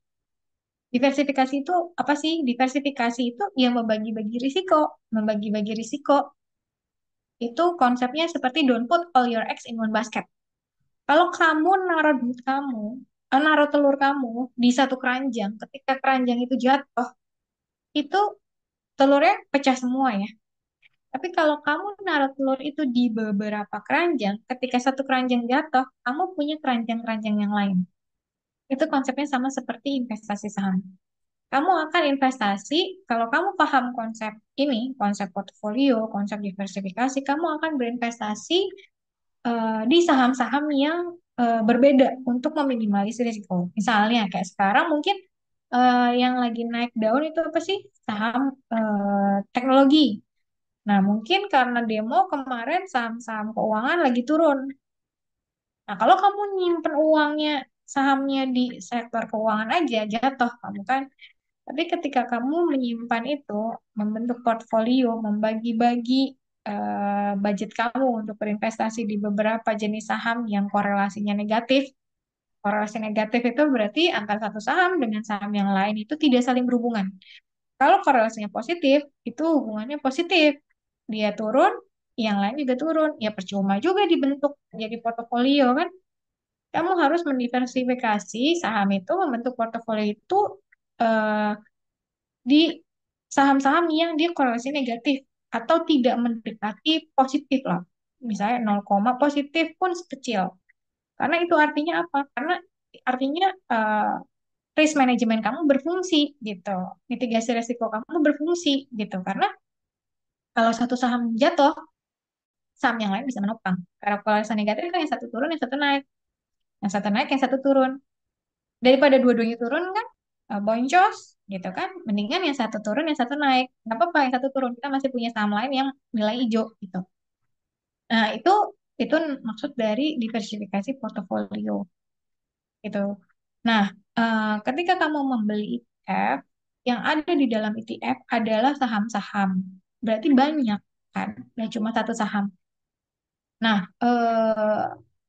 [SPEAKER 1] Diversifikasi itu apa sih? Diversifikasi itu yang membagi-bagi risiko. Membagi-bagi risiko itu konsepnya seperti don't put all your eggs in one basket. Kalau kamu naruh duit kamu, naruh telur kamu di satu keranjang, ketika keranjang itu jatuh, itu telurnya pecah semua ya. Tapi kalau kamu naruh telur itu di beberapa keranjang, ketika satu keranjang jatuh, kamu punya keranjang-keranjang yang lain. Itu konsepnya sama seperti investasi saham. Kamu akan investasi, kalau kamu paham konsep ini, konsep portfolio, konsep diversifikasi, kamu akan berinvestasi di saham-saham yang berbeda untuk meminimalisir risiko. Misalnya kayak sekarang mungkin yang lagi naik daun itu apa sih? Saham teknologi. Nah, mungkin karena demo kemarin saham-saham keuangan lagi turun. Nah, kalau kamu nyimpen uangnya sahamnya di sektor keuangan aja jatuh kamu kan. Tapi ketika kamu menyimpan itu, membentuk portfolio, membagi-bagi budget kamu untuk berinvestasi di beberapa jenis saham yang korelasinya negatif. Korelasi negatif itu berarti antara satu saham dengan saham yang lain itu tidak saling berhubungan. Kalau korelasinya positif, itu hubungannya positif. Dia turun, yang lain juga turun. Ya percuma juga dibentuk jadi portofolio kan. Kamu harus mendiversifikasi saham itu, membentuk portofolio itu eh, di saham-saham yang dia korelasi negatif atau tidak mendekati positif lah. Misalnya 0, positif pun kecil. Karena itu artinya apa? Karena artinya risk management kamu berfungsi gitu. Mitigasi risiko kamu berfungsi gitu. Karena kalau satu saham jatuh, saham yang lain bisa menopang. Karena korelasi negatif kan yang satu turun, yang satu naik. Yang satu naik, yang satu turun. Daripada dua-duanya turun kan, boncos gitu kan. Mendingan yang satu turun, yang satu naik. Nggak apa-apa yang satu turun. Kita masih punya saham lain yang nilai hijau gitu. Nah, itu maksud dari diversifikasi portofolio gitu. Nah, ketika kamu membeli ETF, yang ada di dalam ETF adalah saham-saham. Berarti banyak kan, dan cuma satu saham. Nah,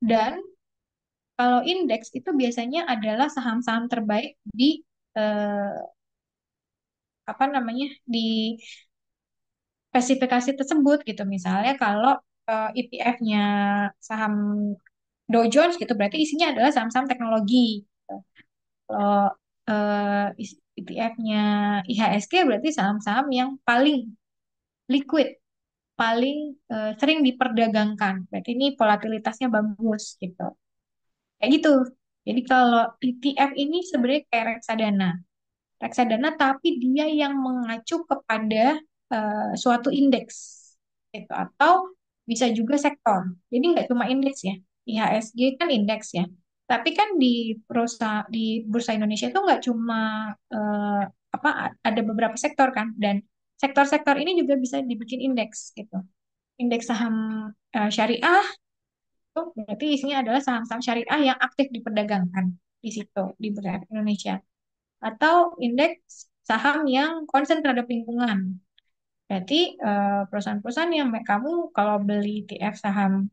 [SPEAKER 1] dan kalau indeks itu biasanya adalah saham-saham terbaik di eh, apa namanya di spesifikasi tersebut gitu. Misalnya kalau ETF-nya saham Dow Jones gitu berarti isinya adalah saham-saham teknologi. Gitu. Kalau ETF-nya IHSG berarti saham-saham yang paling liquid, paling sering diperdagangkan. Berarti ini volatilitasnya bagus gitu. Kayak gitu. Jadi kalau ETF ini sebenarnya kayak reksadana. Reksadana tapi dia yang mengacu kepada suatu indeks gitu atau bisa juga sektor. Jadi nggak cuma indeks ya. IHSG kan indeks ya. Tapi kan di Bursa Indonesia itu nggak cuma eh, apa ada beberapa sektor kan dan sektor-sektor ini juga bisa dibikin indeks gitu. Indeks saham syariah itu berarti isinya adalah saham-saham syariah yang aktif diperdagangkan di situ di Bursa Efek Indonesia atau indeks saham yang concern terhadap lingkungan. Berarti perusahaan-perusahaan yang kamu kalau beli ETF saham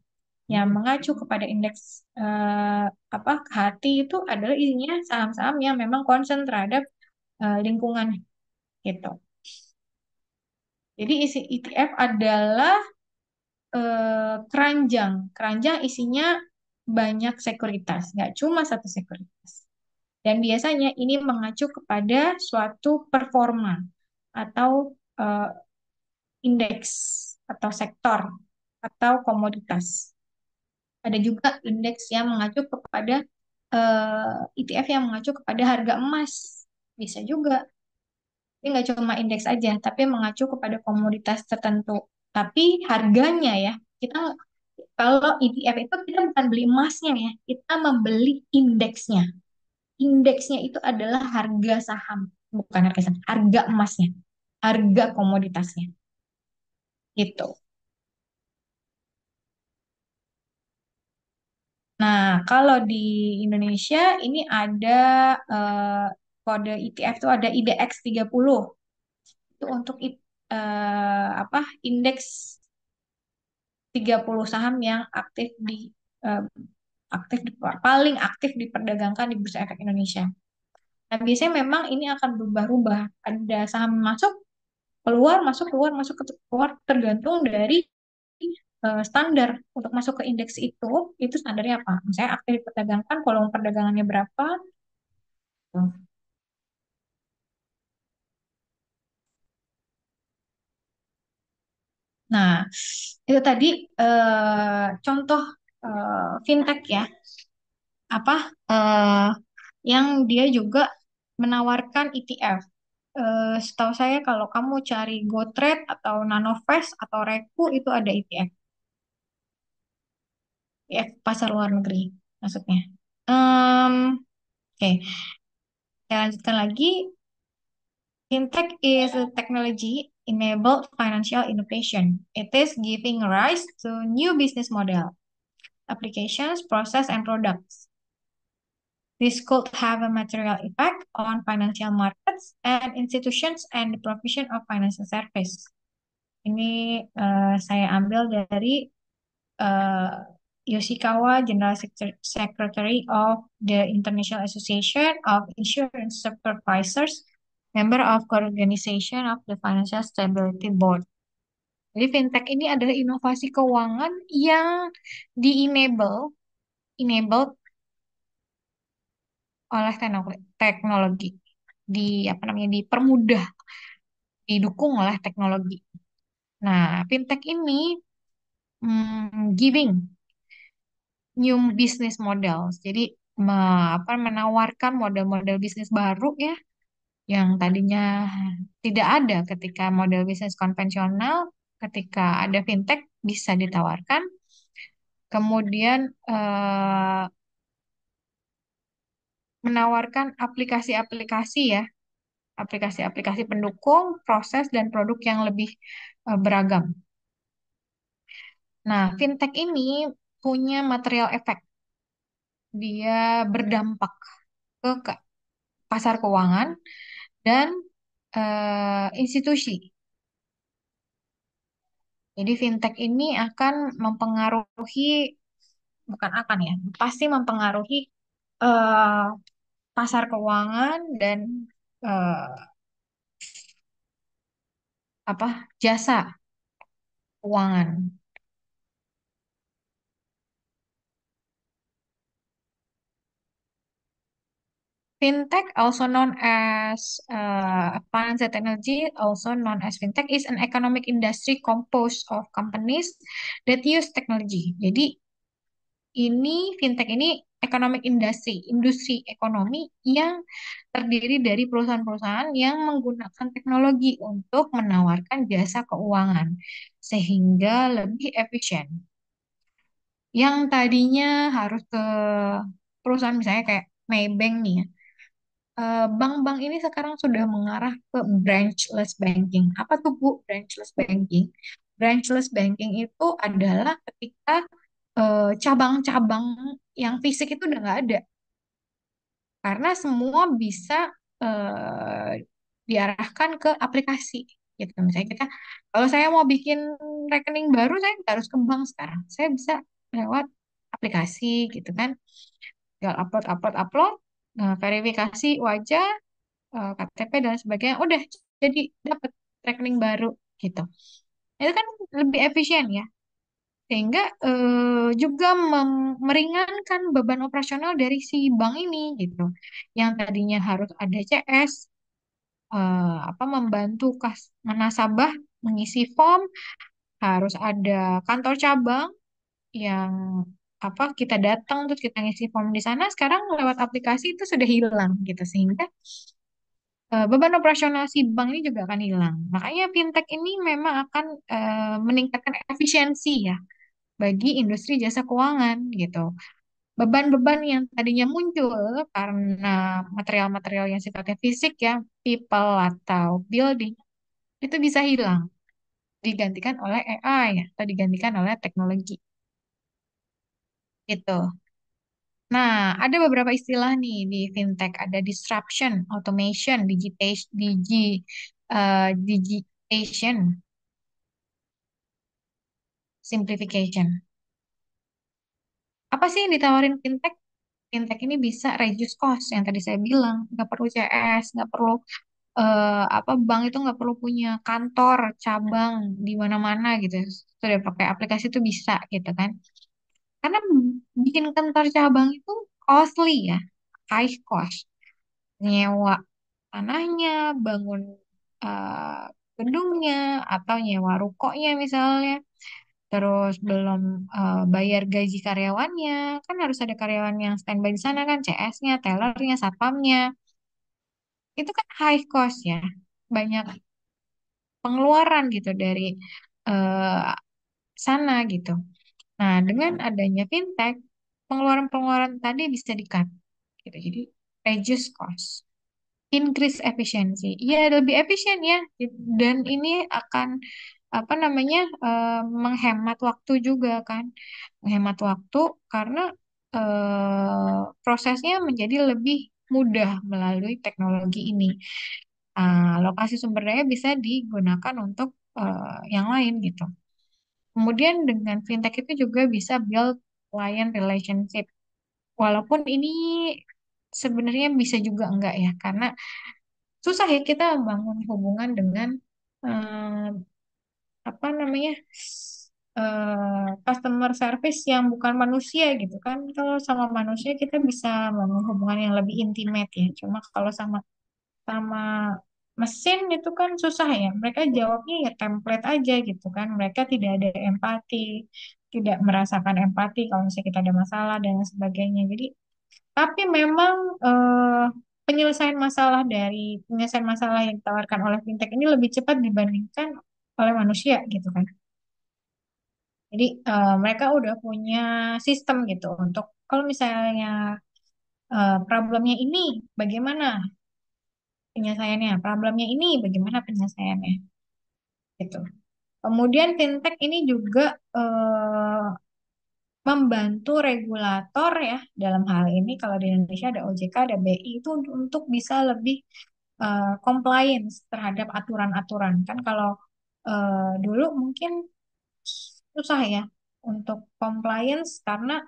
[SPEAKER 1] yang mengacu kepada indeks apa KHT itu adalah isinya saham-saham yang memang concern terhadap lingkungan gitu. Jadi isi ETF adalah keranjang. Keranjang isinya banyak sekuritas, nggak cuma satu sekuritas. Dan biasanya ini mengacu kepada suatu performa atau eh, indeks atau sektor atau komoditas. Ada juga indeks yang mengacu kepada ETF yang mengacu kepada harga emas. Bisa juga. Ini nggak cuma indeks aja, tapi mengacu kepada komoditas tertentu. Tapi harganya ya, kita kalau ETF itu kita bukan beli emasnya ya, kita membeli indeksnya. Indeksnya itu adalah harga saham, bukan harga saham, harga emasnya, harga komoditasnya. Gitu. Nah, kalau di Indonesia ini ada kode ETF itu ada IDX 30. Itu untuk apa? Indeks 30 saham yang eh, paling aktif diperdagangkan di Bursa Efek Indonesia. Nah, biasanya memang ini akan berubah-ubah. Ada saham keluar, masuk, keluar tergantung dari standar untuk masuk ke indeks itu standarnya apa? Misalnya aktif diperdagangkan, volume perdagangannya berapa? Nah, itu tadi contoh fintech ya, apa yang dia juga menawarkan ETF. Setahu saya kalau kamu cari GoTrade atau Nanovest atau Reku itu ada ETF, ETF pasar luar negeri maksudnya. Oke, saya lanjutkan lagi. Fintech is a technology-enabled financial innovation. It is giving rise to new business model, applications, process, and products. This could have a material effect on financial markets and institutions and the provision of financial service. Ini saya ambil dari uh, Yoshikawa, General Secretary of the International Association of Insurance Supervisors, member of Co-Organization of the Financial Stability Board. Jadi fintech ini adalah inovasi keuangan yang enabled oleh teknologi, dipermudah, didukung oleh teknologi. Nah, fintech ini giving new business models. Jadi menawarkan model-model bisnis baru ya yang tadinya tidak ada ketika model bisnis konvensional, ketika ada fintech bisa ditawarkan. Kemudian menawarkan aplikasi-aplikasi ya, aplikasi-aplikasi pendukung proses dan produk yang lebih beragam. Nah, fintech ini punya material efek. Dia berdampak ke pasar keuangan dan institusi. Jadi fintech ini akan mempengaruhi, bukan akan ya, pasti mempengaruhi eh, pasar keuangan dan eh, jasa keuangan. Fintech, also known as financial technology, also known as fintech, is an economic industry composed of companies that use technology. Jadi fintech ini economic industry, industri ekonomi yang terdiri dari perusahaan-perusahaan yang menggunakan teknologi untuk menawarkan jasa keuangan sehingga lebih efisien. Yang tadinya harus ke perusahaan misalnya kayak Maybank nih ya. Bank-bank ini sekarang sudah mengarah ke branchless banking. Apa tuh Bu branchless banking? Branchless banking itu adalah ketika cabang-cabang yang fisik itu udah nggak ada. Karena semua bisa eh, diarahkan ke aplikasi. Gitu. Misalnya kalau saya mau bikin rekening baru, saya nggak harus ke bank sekarang. Saya bisa lewat aplikasi gitu kan. Tinggal upload, verifikasi wajah, KTP dan sebagainya, udah jadi dapat rekening baru gitu. Itu kan lebih efisien ya, sehingga juga meringankan beban operasional dari si bank ini gitu. Yang tadinya harus ada CS, membantu nasabah mengisi form, harus ada kantor cabang yang kita datang terus kita ngisi form di sana. Sekarang lewat aplikasi itu sudah hilang gitu, sehingga beban operasional si bank ini juga akan hilang. Makanya fintech ini memang akan meningkatkan efisiensi ya bagi industri jasa keuangan gitu. Beban-beban yang tadinya muncul karena material-material yang sifatnya fisik ya, people atau building, itu bisa hilang, digantikan oleh AI ya, atau digantikan oleh teknologi. Gitu. Nah, ada beberapa istilah nih di fintech. Ada disruption, automation, digitation, simplification. Apa sih yang ditawarin fintech? Fintech ini bisa reduce cost yang tadi saya bilang. Nggak perlu CS, nggak perlu bank itu nggak perlu punya kantor cabang di mana-mana gitu. Sudah pakai aplikasi itu bisa gitu kan. Karena bikin kantor cabang itu costly ya, high cost. Nyewa tanahnya, bangun gedungnya atau nyewa rukonya misalnya. Terus belum bayar gaji karyawannya, kan harus ada karyawan yang standby di sana kan, CS-nya, tellernya, satpamnya. Itu kan high cost ya, banyak pengeluaran gitu dari eh, sana gitu. Nah, dengan adanya fintech, pengeluaran-pengeluaran tadi bisa di-cut gitu. Jadi reduce cost, increase efficiency. Ya, lebih efisien ya. Dan ini akan apa namanya menghemat waktu juga kan. Menghemat waktu karena prosesnya menjadi lebih mudah melalui teknologi ini. Lokasi sumber daya bisa digunakan untuk yang lain gitu. Kemudian dengan fintech itu juga bisa build client relationship. Walaupun ini sebenarnya bisa juga enggak ya, karena susah ya kita membangun hubungan dengan eh, apa namanya customer service yang bukan manusia gitu kan. Kalau sama manusia kita bisa membangun hubungan yang lebih intimate ya. Cuma kalau sama sama mesin itu kan susah ya. Mereka jawabnya ya template aja gitu kan. Mereka tidak ada empati, tidak merasakan empati kalau misalnya kita ada masalah dan lain sebagainya. Jadi, tapi memang penyelesaian masalah yang ditawarkan oleh fintech ini lebih cepat dibandingkan oleh manusia gitu kan. Jadi mereka udah punya sistem gitu untuk kalau misalnya problemnya ini bagaimana penyelesaiannya, problemnya ini bagaimana penyelesaiannya gitu. Kemudian fintech ini juga membantu regulator ya dalam hal ini kalau di Indonesia ada OJK, ada BI itu untuk bisa lebih compliance terhadap aturan-aturan. Kan kalau dulu mungkin susah ya untuk compliance karena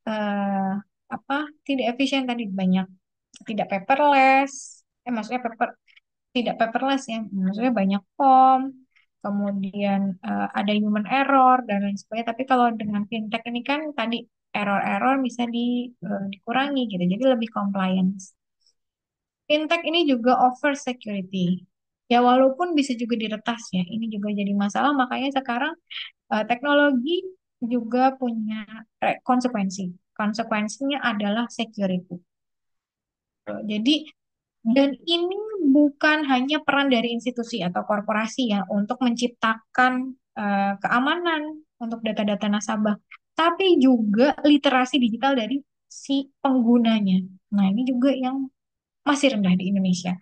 [SPEAKER 1] eh, apa tidak efisien tadi banyak tidak paperless, maksudnya tidak paperless ya, maksudnya banyak form, kemudian ada human error dan lain sebagainya. Tapi kalau dengan fintech ini kan tadi error-error bisa dikurangi gitu, jadi lebih compliance. Fintech ini juga over security. Ya walaupun bisa juga diretas ya, ini juga jadi masalah. Makanya sekarang teknologi juga punya konsekuensi. Konsekuensinya adalah security. Jadi dan ini bukan hanya peran dari institusi atau korporasi ya untuk menciptakan keamanan untuk data-data nasabah, tapi juga literasi digital dari si penggunanya. Nah, ini juga yang masih rendah di Indonesia.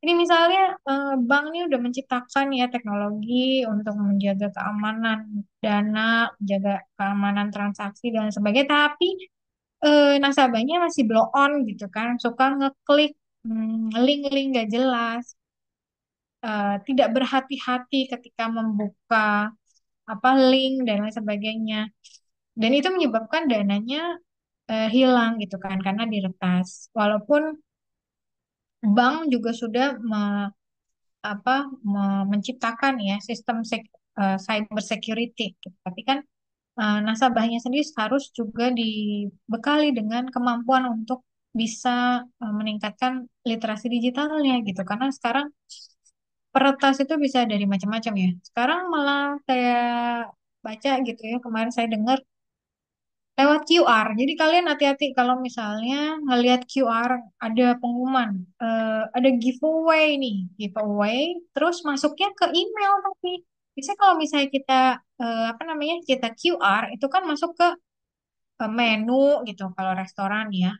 [SPEAKER 1] Ini misalnya bank ini udah menciptakan ya teknologi untuk menjaga keamanan dana, menjaga keamanan transaksi dan sebagainya, tapi nasabahnya masih blow on gitu kan, suka ngeklik link-link gak jelas, tidak berhati-hati ketika membuka apa link dan lain sebagainya. Dan itu menyebabkan dananya hilang gitu kan karena diretas. Walaupun bank juga sudah apa menciptakan ya sistem cyber security gitu. Tapi kan nasabahnya sendiri harus juga dibekali dengan kemampuan untuk bisa meningkatkan literasi digitalnya gitu. Karena sekarang peretas itu bisa dari macam-macam ya. Sekarang malah saya baca gitu ya, kemarin saya dengar lewat QR. Jadi kalian hati-hati kalau misalnya ngelihat QR ada pengumuman, ada giveaway nih, giveaway, terus masuknya ke email tapi biasanya kalau misalnya kita apa namanya kita QR itu kan masuk ke menu gitu kalau restoran ya,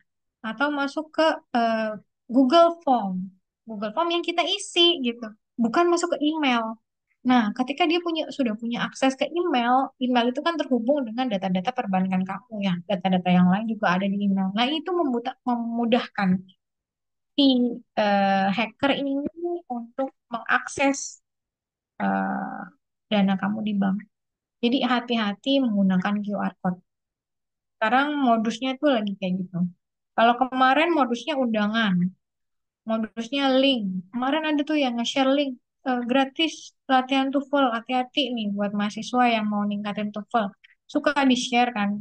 [SPEAKER 1] atau masuk ke eh, Google Form, Google Form yang kita isi gitu, bukan masuk ke email. Nah, ketika dia sudah punya akses ke email, email itu kan terhubung dengan data-data perbankan kamu ya, data-data yang lain juga ada di email. Nah, itu memudahkan si hacker ini untuk mengakses eh, dana kamu di bank. Jadi hati-hati menggunakan QR code. Sekarang modusnya tuh lagi kayak gitu. Kalau kemarin modusnya undangan, modusnya link. Kemarin ada tuh yang nge-share link gratis latihan TOEFL. Hati-hati nih buat mahasiswa yang mau ningkatin TOEFL. Suka di-share kan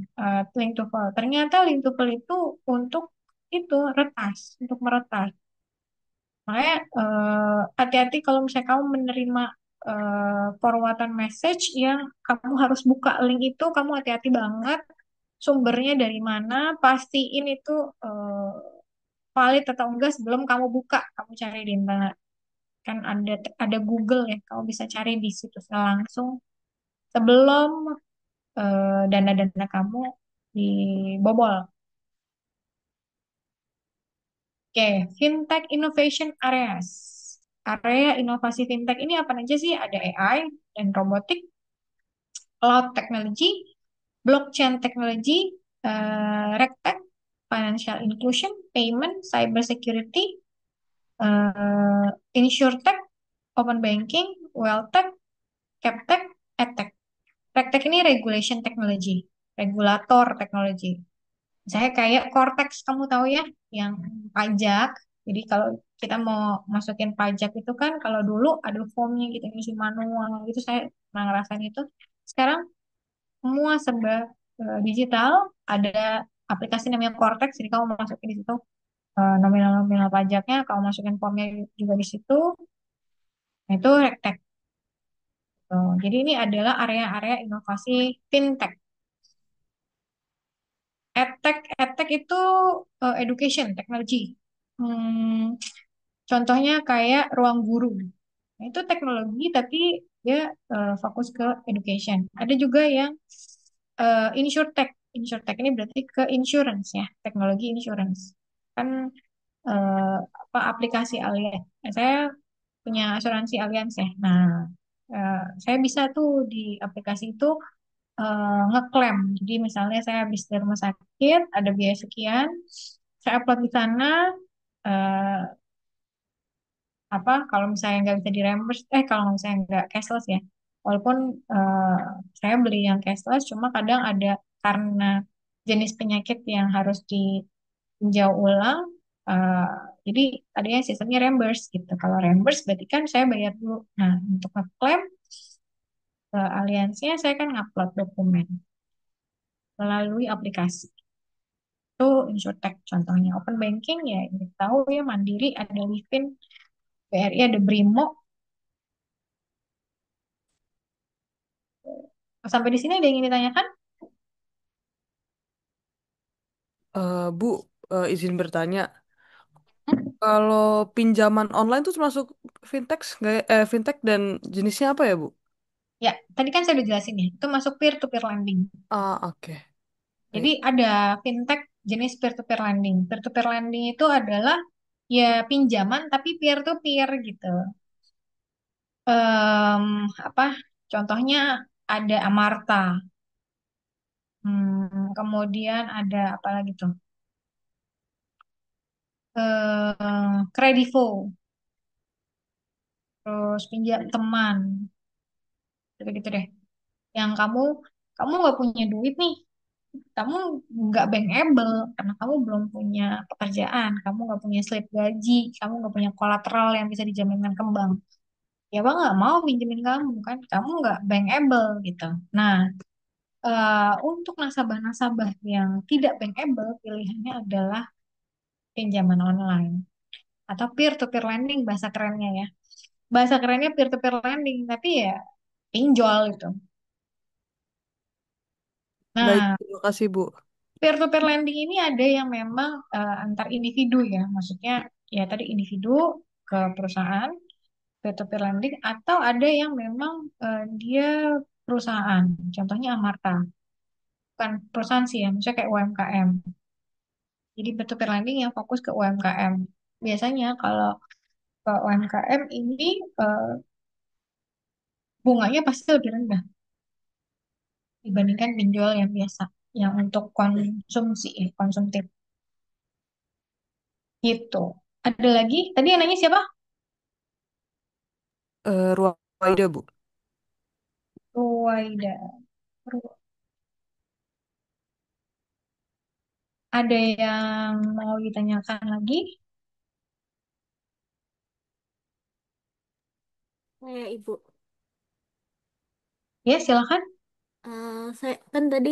[SPEAKER 1] link TOEFL. Ternyata link TOEFL itu untuk itu retas, untuk meretas. Makanya hati-hati kalau misalnya kamu menerima forwardan message yang kamu harus buka link itu, kamu hati-hati banget sumbernya dari mana, pastiin itu eh, valid atau enggak sebelum kamu buka, kamu cari di internet. Kan ada Google ya, kamu bisa cari di situsnya langsung sebelum dana-dana kamu dibobol. Oke, fintech innovation areas. Area inovasi fintech ini apa aja sih? Ada AI dan robotik, cloud technology, blockchain technology, regtech, financial inclusion, payment, cyber security, uh, insurtech, open banking, wealth tech, captech, edtech. Regtech ini regulation technology, regulator teknologi. Saya kayak Cortex, kamu tahu ya, yang pajak. Jadi kalau kita mau masukin pajak itu kan, kalau dulu ada formnya gitu, ngisi manual gitu, saya pernah ngerasain itu. Sekarang semua serba digital, ada aplikasi namanya Cortex, jadi kamu masukin di situ nominal-nominal pajaknya, kamu masukin formnya juga di situ. Nah, itu Regtech. Tuh. Jadi ini adalah area-area inovasi fintech. EdTech itu education, teknologi. Hmm, contohnya kayak ruang guru. Nah, itu teknologi tapi dia fokus ke education. Ada juga yang insurtech. Insurtech ini berarti ke insurance ya, teknologi insurance. Kan apa aplikasi Allianz. Saya punya asuransi Allianz ya. Nah, saya bisa tuh di aplikasi itu ngeklaim. Jadi misalnya saya habis dari rumah sakit, ada biaya sekian, saya upload di sana, eh, apa kalau misalnya nggak bisa di reimburse, kalau misalnya nggak cashless ya, walaupun eh, saya beli yang cashless, cuma kadang ada karena jenis penyakit yang harus ditinjau ulang, eh, jadi ada yang sistemnya reimburse gitu. Kalau reimburse berarti kan saya bayar dulu. Nah, untuk ngeklaim ke aliansinya saya kan ngupload dokumen melalui aplikasi. Itu insurtech contohnya. Open banking ya, kita tahu ya Mandiri, ada Livin, BRI, ada Brimo. Sampai di sini ada yang ingin ditanyakan?
[SPEAKER 7] Bu, izin bertanya, kalau pinjaman online tuh termasuk fintech nggak ya? Fintech dan jenisnya apa ya, Bu?
[SPEAKER 1] Ya, tadi kan saya udah jelasin ya, itu masuk peer-to-peer lending.
[SPEAKER 7] Ah, oke.
[SPEAKER 1] Jadi
[SPEAKER 7] Baik.
[SPEAKER 1] ada fintech jenis peer-to-peer lending. Peer-to-peer lending itu adalah ya pinjaman tapi peer-to-peer gitu. Em, apa? Contohnya ada Amarta. Kemudian ada apa lagi tuh? Kredivo, terus pinjam teman, gitu-gitu deh. Yang kamu nggak punya duit nih, kamu nggak bankable karena kamu belum punya pekerjaan, kamu nggak punya slip gaji, kamu nggak punya kolateral yang bisa dijaminkan ke bank. Ya bang nggak mau pinjemin kamu kan, kamu nggak bankable gitu. Nah, untuk nasabah-nasabah yang tidak bankable, pilihannya adalah pinjaman online atau peer-to-peer lending bahasa kerennya ya. Bahasa kerennya peer-to-peer lending, tapi ya pinjol itu.
[SPEAKER 7] Baik,
[SPEAKER 1] Nah,
[SPEAKER 7] terima kasih, Bu.
[SPEAKER 1] peer-to-peer lending ini ada yang memang antar individu ya, maksudnya ya tadi individu ke perusahaan, peer-to-peer lending, atau ada yang memang dia perusahaan, contohnya Amarta, bukan perusahaan sih ya, maksudnya kayak UMKM. Jadi peer-to-peer lending yang fokus ke UMKM. Biasanya kalau ke UMKM ini eh, bunganya pasti lebih rendah dibandingkan pinjol yang biasa, yang untuk konsumsi, konsumtif gitu. Ada lagi? Tadi yang nanya siapa?
[SPEAKER 7] Ruwaida, Bu.
[SPEAKER 1] Ruwaida. Ada yang mau ditanyakan lagi?
[SPEAKER 11] Saya Ibu.
[SPEAKER 1] Ya, silakan.
[SPEAKER 11] Saya kan tadi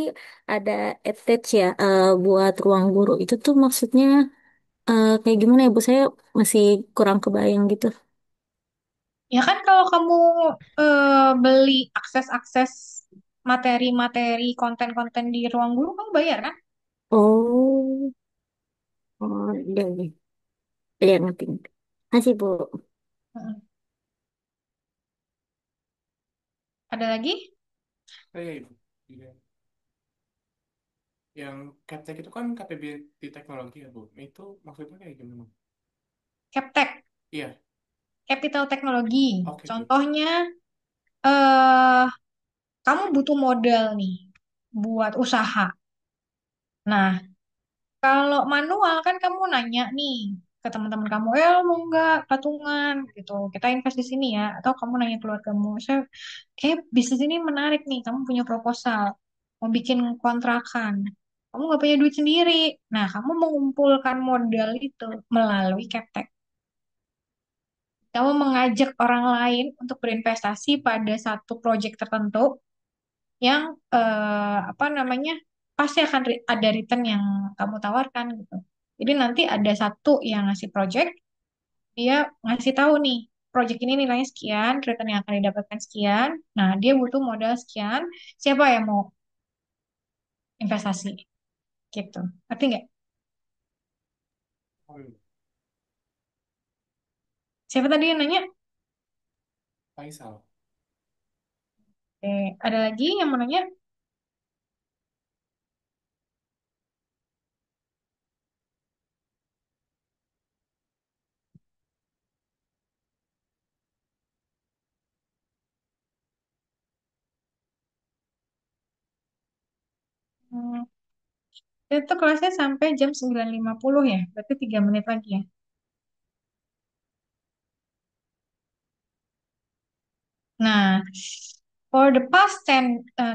[SPEAKER 11] ada attach ya buat ruang guru itu tuh maksudnya kayak gimana ya Bu? Saya masih kurang kebayang gitu.
[SPEAKER 1] Ya kan kalau kamu beli akses-akses materi-materi konten-konten di ruang guru kamu bayar kan?
[SPEAKER 11] Oh, oh, iya, iya. Iya, ngerti. Kasih, Bu.
[SPEAKER 1] Mm-mm. Ada lagi?
[SPEAKER 12] Oh iya, Ibu. Iya. Yang CapTech itu kan KTB di teknologi ya, Bu. Itu maksudnya kayak gimana?
[SPEAKER 1] Captek,
[SPEAKER 12] Iya,
[SPEAKER 1] capital teknologi.
[SPEAKER 12] oke, oke.
[SPEAKER 1] Contohnya, eh kamu butuh modal nih buat usaha. Nah, kalau manual kan kamu nanya nih ke teman-teman kamu, mau nggak patungan gitu, kita invest di sini ya. Atau kamu nanya keluargamu, saya kayak bisnis ini menarik nih, kamu punya proposal, mau bikin kontrakan. Kamu nggak punya duit sendiri. Nah, kamu mengumpulkan modal itu melalui Captek. Kamu mengajak orang lain untuk berinvestasi pada satu proyek tertentu yang apa namanya pasti akan ada return yang kamu tawarkan gitu. Jadi nanti ada satu yang ngasih project, dia ngasih tahu nih, project ini nilainya sekian, return yang akan didapatkan sekian. Nah, dia butuh modal sekian, siapa yang mau investasi gitu. Ngerti nggak?
[SPEAKER 12] Oh, iya.
[SPEAKER 1] Siapa tadi yang nanya?
[SPEAKER 12] Faisal.
[SPEAKER 1] Ada lagi yang mau nanya? Hmm, itu kelasnya sampai jam 9.50 ya, berarti 3 menit lagi ya. Nah, for the past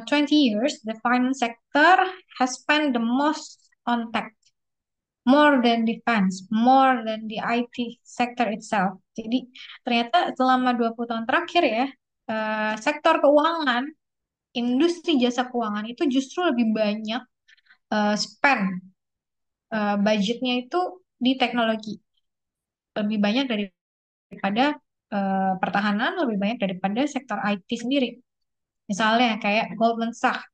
[SPEAKER 1] 20 years, the finance sector has spent the most on tech, more than defense, more than the IT sector itself. Jadi, ternyata selama 20 tahun terakhir ya, sektor keuangan, industri jasa keuangan itu justru lebih banyak spend budgetnya itu di teknologi. Lebih banyak daripada pertahanan, lebih banyak daripada sektor IT sendiri. Misalnya kayak Goldman Sachs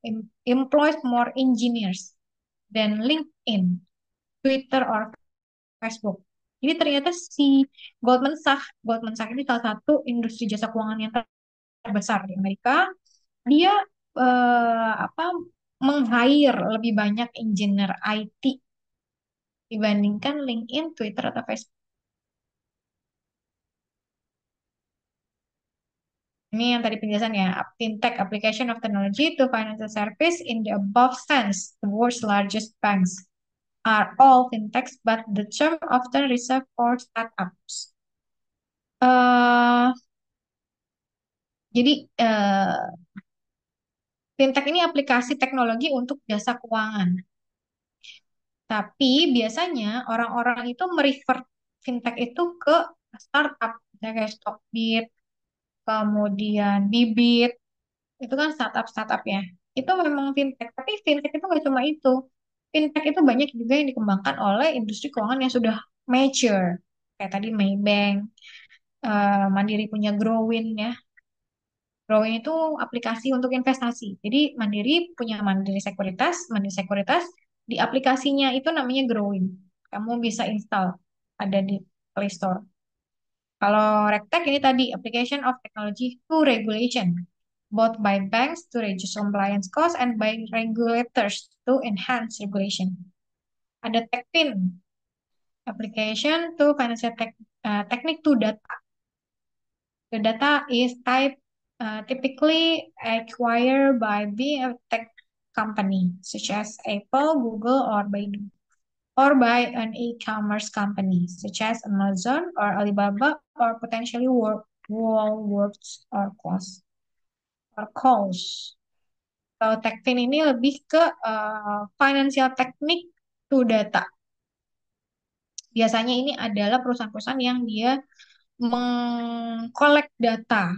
[SPEAKER 1] employs more engineers than LinkedIn, Twitter, or Facebook. Jadi ternyata si Goldman Sachs ini salah satu industri jasa keuangan yang terbesar di Amerika. Dia apa meng-hire lebih banyak engineer IT dibandingkan LinkedIn, Twitter, atau Facebook. Ini yang tadi penjelasannya, fintech application of technology to financial service in the above sense, the world's largest banks are all fintechs, but the term often reserved for startups. eh jadi fintech ini aplikasi teknologi untuk jasa keuangan. Tapi biasanya orang-orang itu merefer fintech itu ke startup, misalnya kayak Stockbit, kemudian Bibit, itu kan startup-startup ya. Itu memang fintech, tapi fintech itu nggak cuma itu. Fintech itu banyak juga yang dikembangkan oleh industri keuangan yang sudah mature. Kayak tadi Maybank, Mandiri punya Growin ya. Growin itu aplikasi untuk investasi. Jadi Mandiri Sekuritas di aplikasinya itu namanya Growin. Kamu bisa install, ada di Play Store. Kalau Regtech ini tadi application of technology to regulation, both by banks to reduce compliance costs and by regulators to enhance regulation. Ada TechFin, application to financial technique to data. The data is typically acquired by big tech company such as Apple, Google, or Baidu, or by an e-commerce company such as Amazon or Alibaba, or potentially Walmart or Kohl's. Kalau Techfin ini lebih ke financial technique to data. Biasanya ini adalah perusahaan-perusahaan yang dia mengkolek data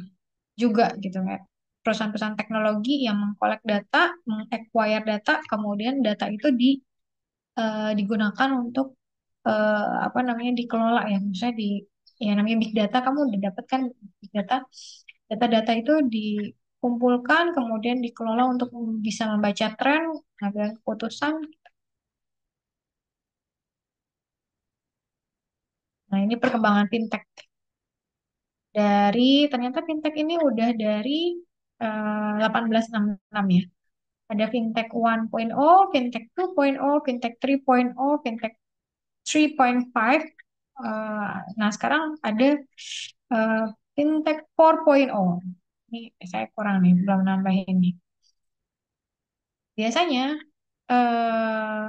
[SPEAKER 1] juga gitu kan. Perusahaan-perusahaan teknologi yang mengkolek data, mengacquire data, kemudian data itu digunakan untuk apa namanya dikelola ya, misalnya Ya namanya big data, kamu udah dapat kan big data. Data-data itu dikumpulkan, kemudian dikelola untuk bisa membaca tren, mengambil keputusan. Nah, ini perkembangan fintech. Ternyata fintech ini udah dari 1866 ya. Ada fintech 1.0, fintech 2.0, fintech 3.0, fintech 3.5. Nah, sekarang ada eh, fintech 4.0. Ini saya kurang nih, belum nambahin nih. Biasanya eh,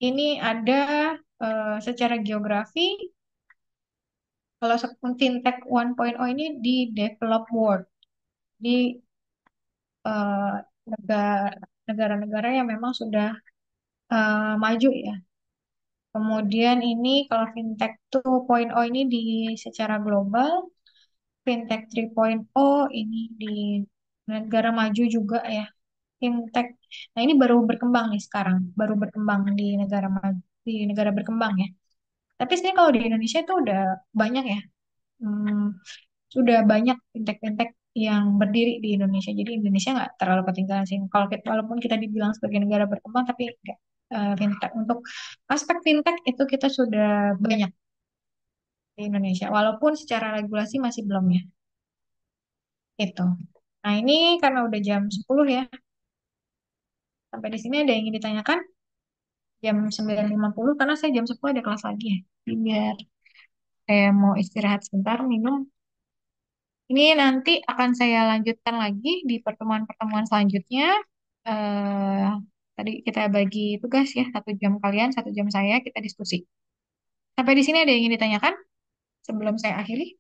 [SPEAKER 1] ini ada secara geografi, kalau fintech 1.0 ini di developed world, di eh, negara-negara yang memang sudah maju ya. Kemudian ini kalau fintech 2.0 ini di secara global, fintech 3.0 ini di negara maju juga ya. Fintech. Nah, ini baru berkembang nih sekarang, baru berkembang di negara maju, di negara berkembang ya. Tapi sebenarnya kalau di Indonesia itu udah banyak ya. Hmm, sudah banyak fintech-fintech yang berdiri di Indonesia. Jadi Indonesia nggak terlalu ketinggalan sih. Kalau kita, walaupun kita dibilang sebagai negara berkembang, tapi enggak. Fintech untuk aspek fintech itu kita sudah banyak di Indonesia. Walaupun secara regulasi masih belum ya. Itu. Nah ini karena udah jam 10 ya. Sampai di sini ada yang ingin ditanyakan? Jam 9.50 karena saya jam 10 ada kelas lagi ya. Jadi biar saya mau istirahat sebentar, minum. Ini nanti akan saya lanjutkan lagi di pertemuan-pertemuan selanjutnya. Eh, Tadi kita bagi tugas ya, 1 jam kalian, 1 jam saya, kita diskusi. Sampai di sini ada yang ingin ditanyakan sebelum saya akhiri?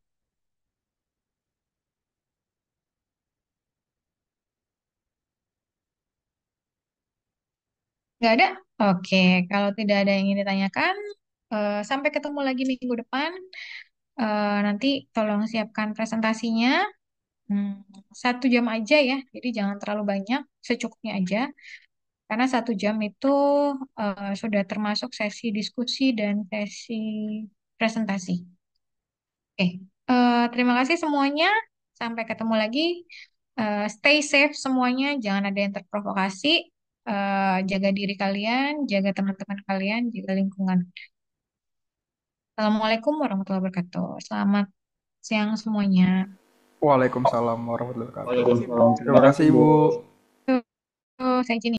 [SPEAKER 1] Nggak ada? Oke, kalau tidak ada yang ingin ditanyakan, sampai ketemu lagi minggu depan. Nanti tolong siapkan presentasinya. Hmm, 1 jam aja ya, jadi jangan terlalu banyak, secukupnya aja. Karena 1 jam itu sudah termasuk sesi diskusi dan sesi presentasi. Oke, terima kasih semuanya. Sampai ketemu lagi. Stay safe semuanya, jangan ada yang terprovokasi. Jaga diri kalian, jaga teman-teman kalian, jaga lingkungan. Assalamualaikum warahmatullahi wabarakatuh. Selamat siang semuanya.
[SPEAKER 8] Waalaikumsalam warahmatullahi wabarakatuh.
[SPEAKER 12] Waalaikumsalam.
[SPEAKER 8] Terima kasih, Bu.
[SPEAKER 1] Saya izin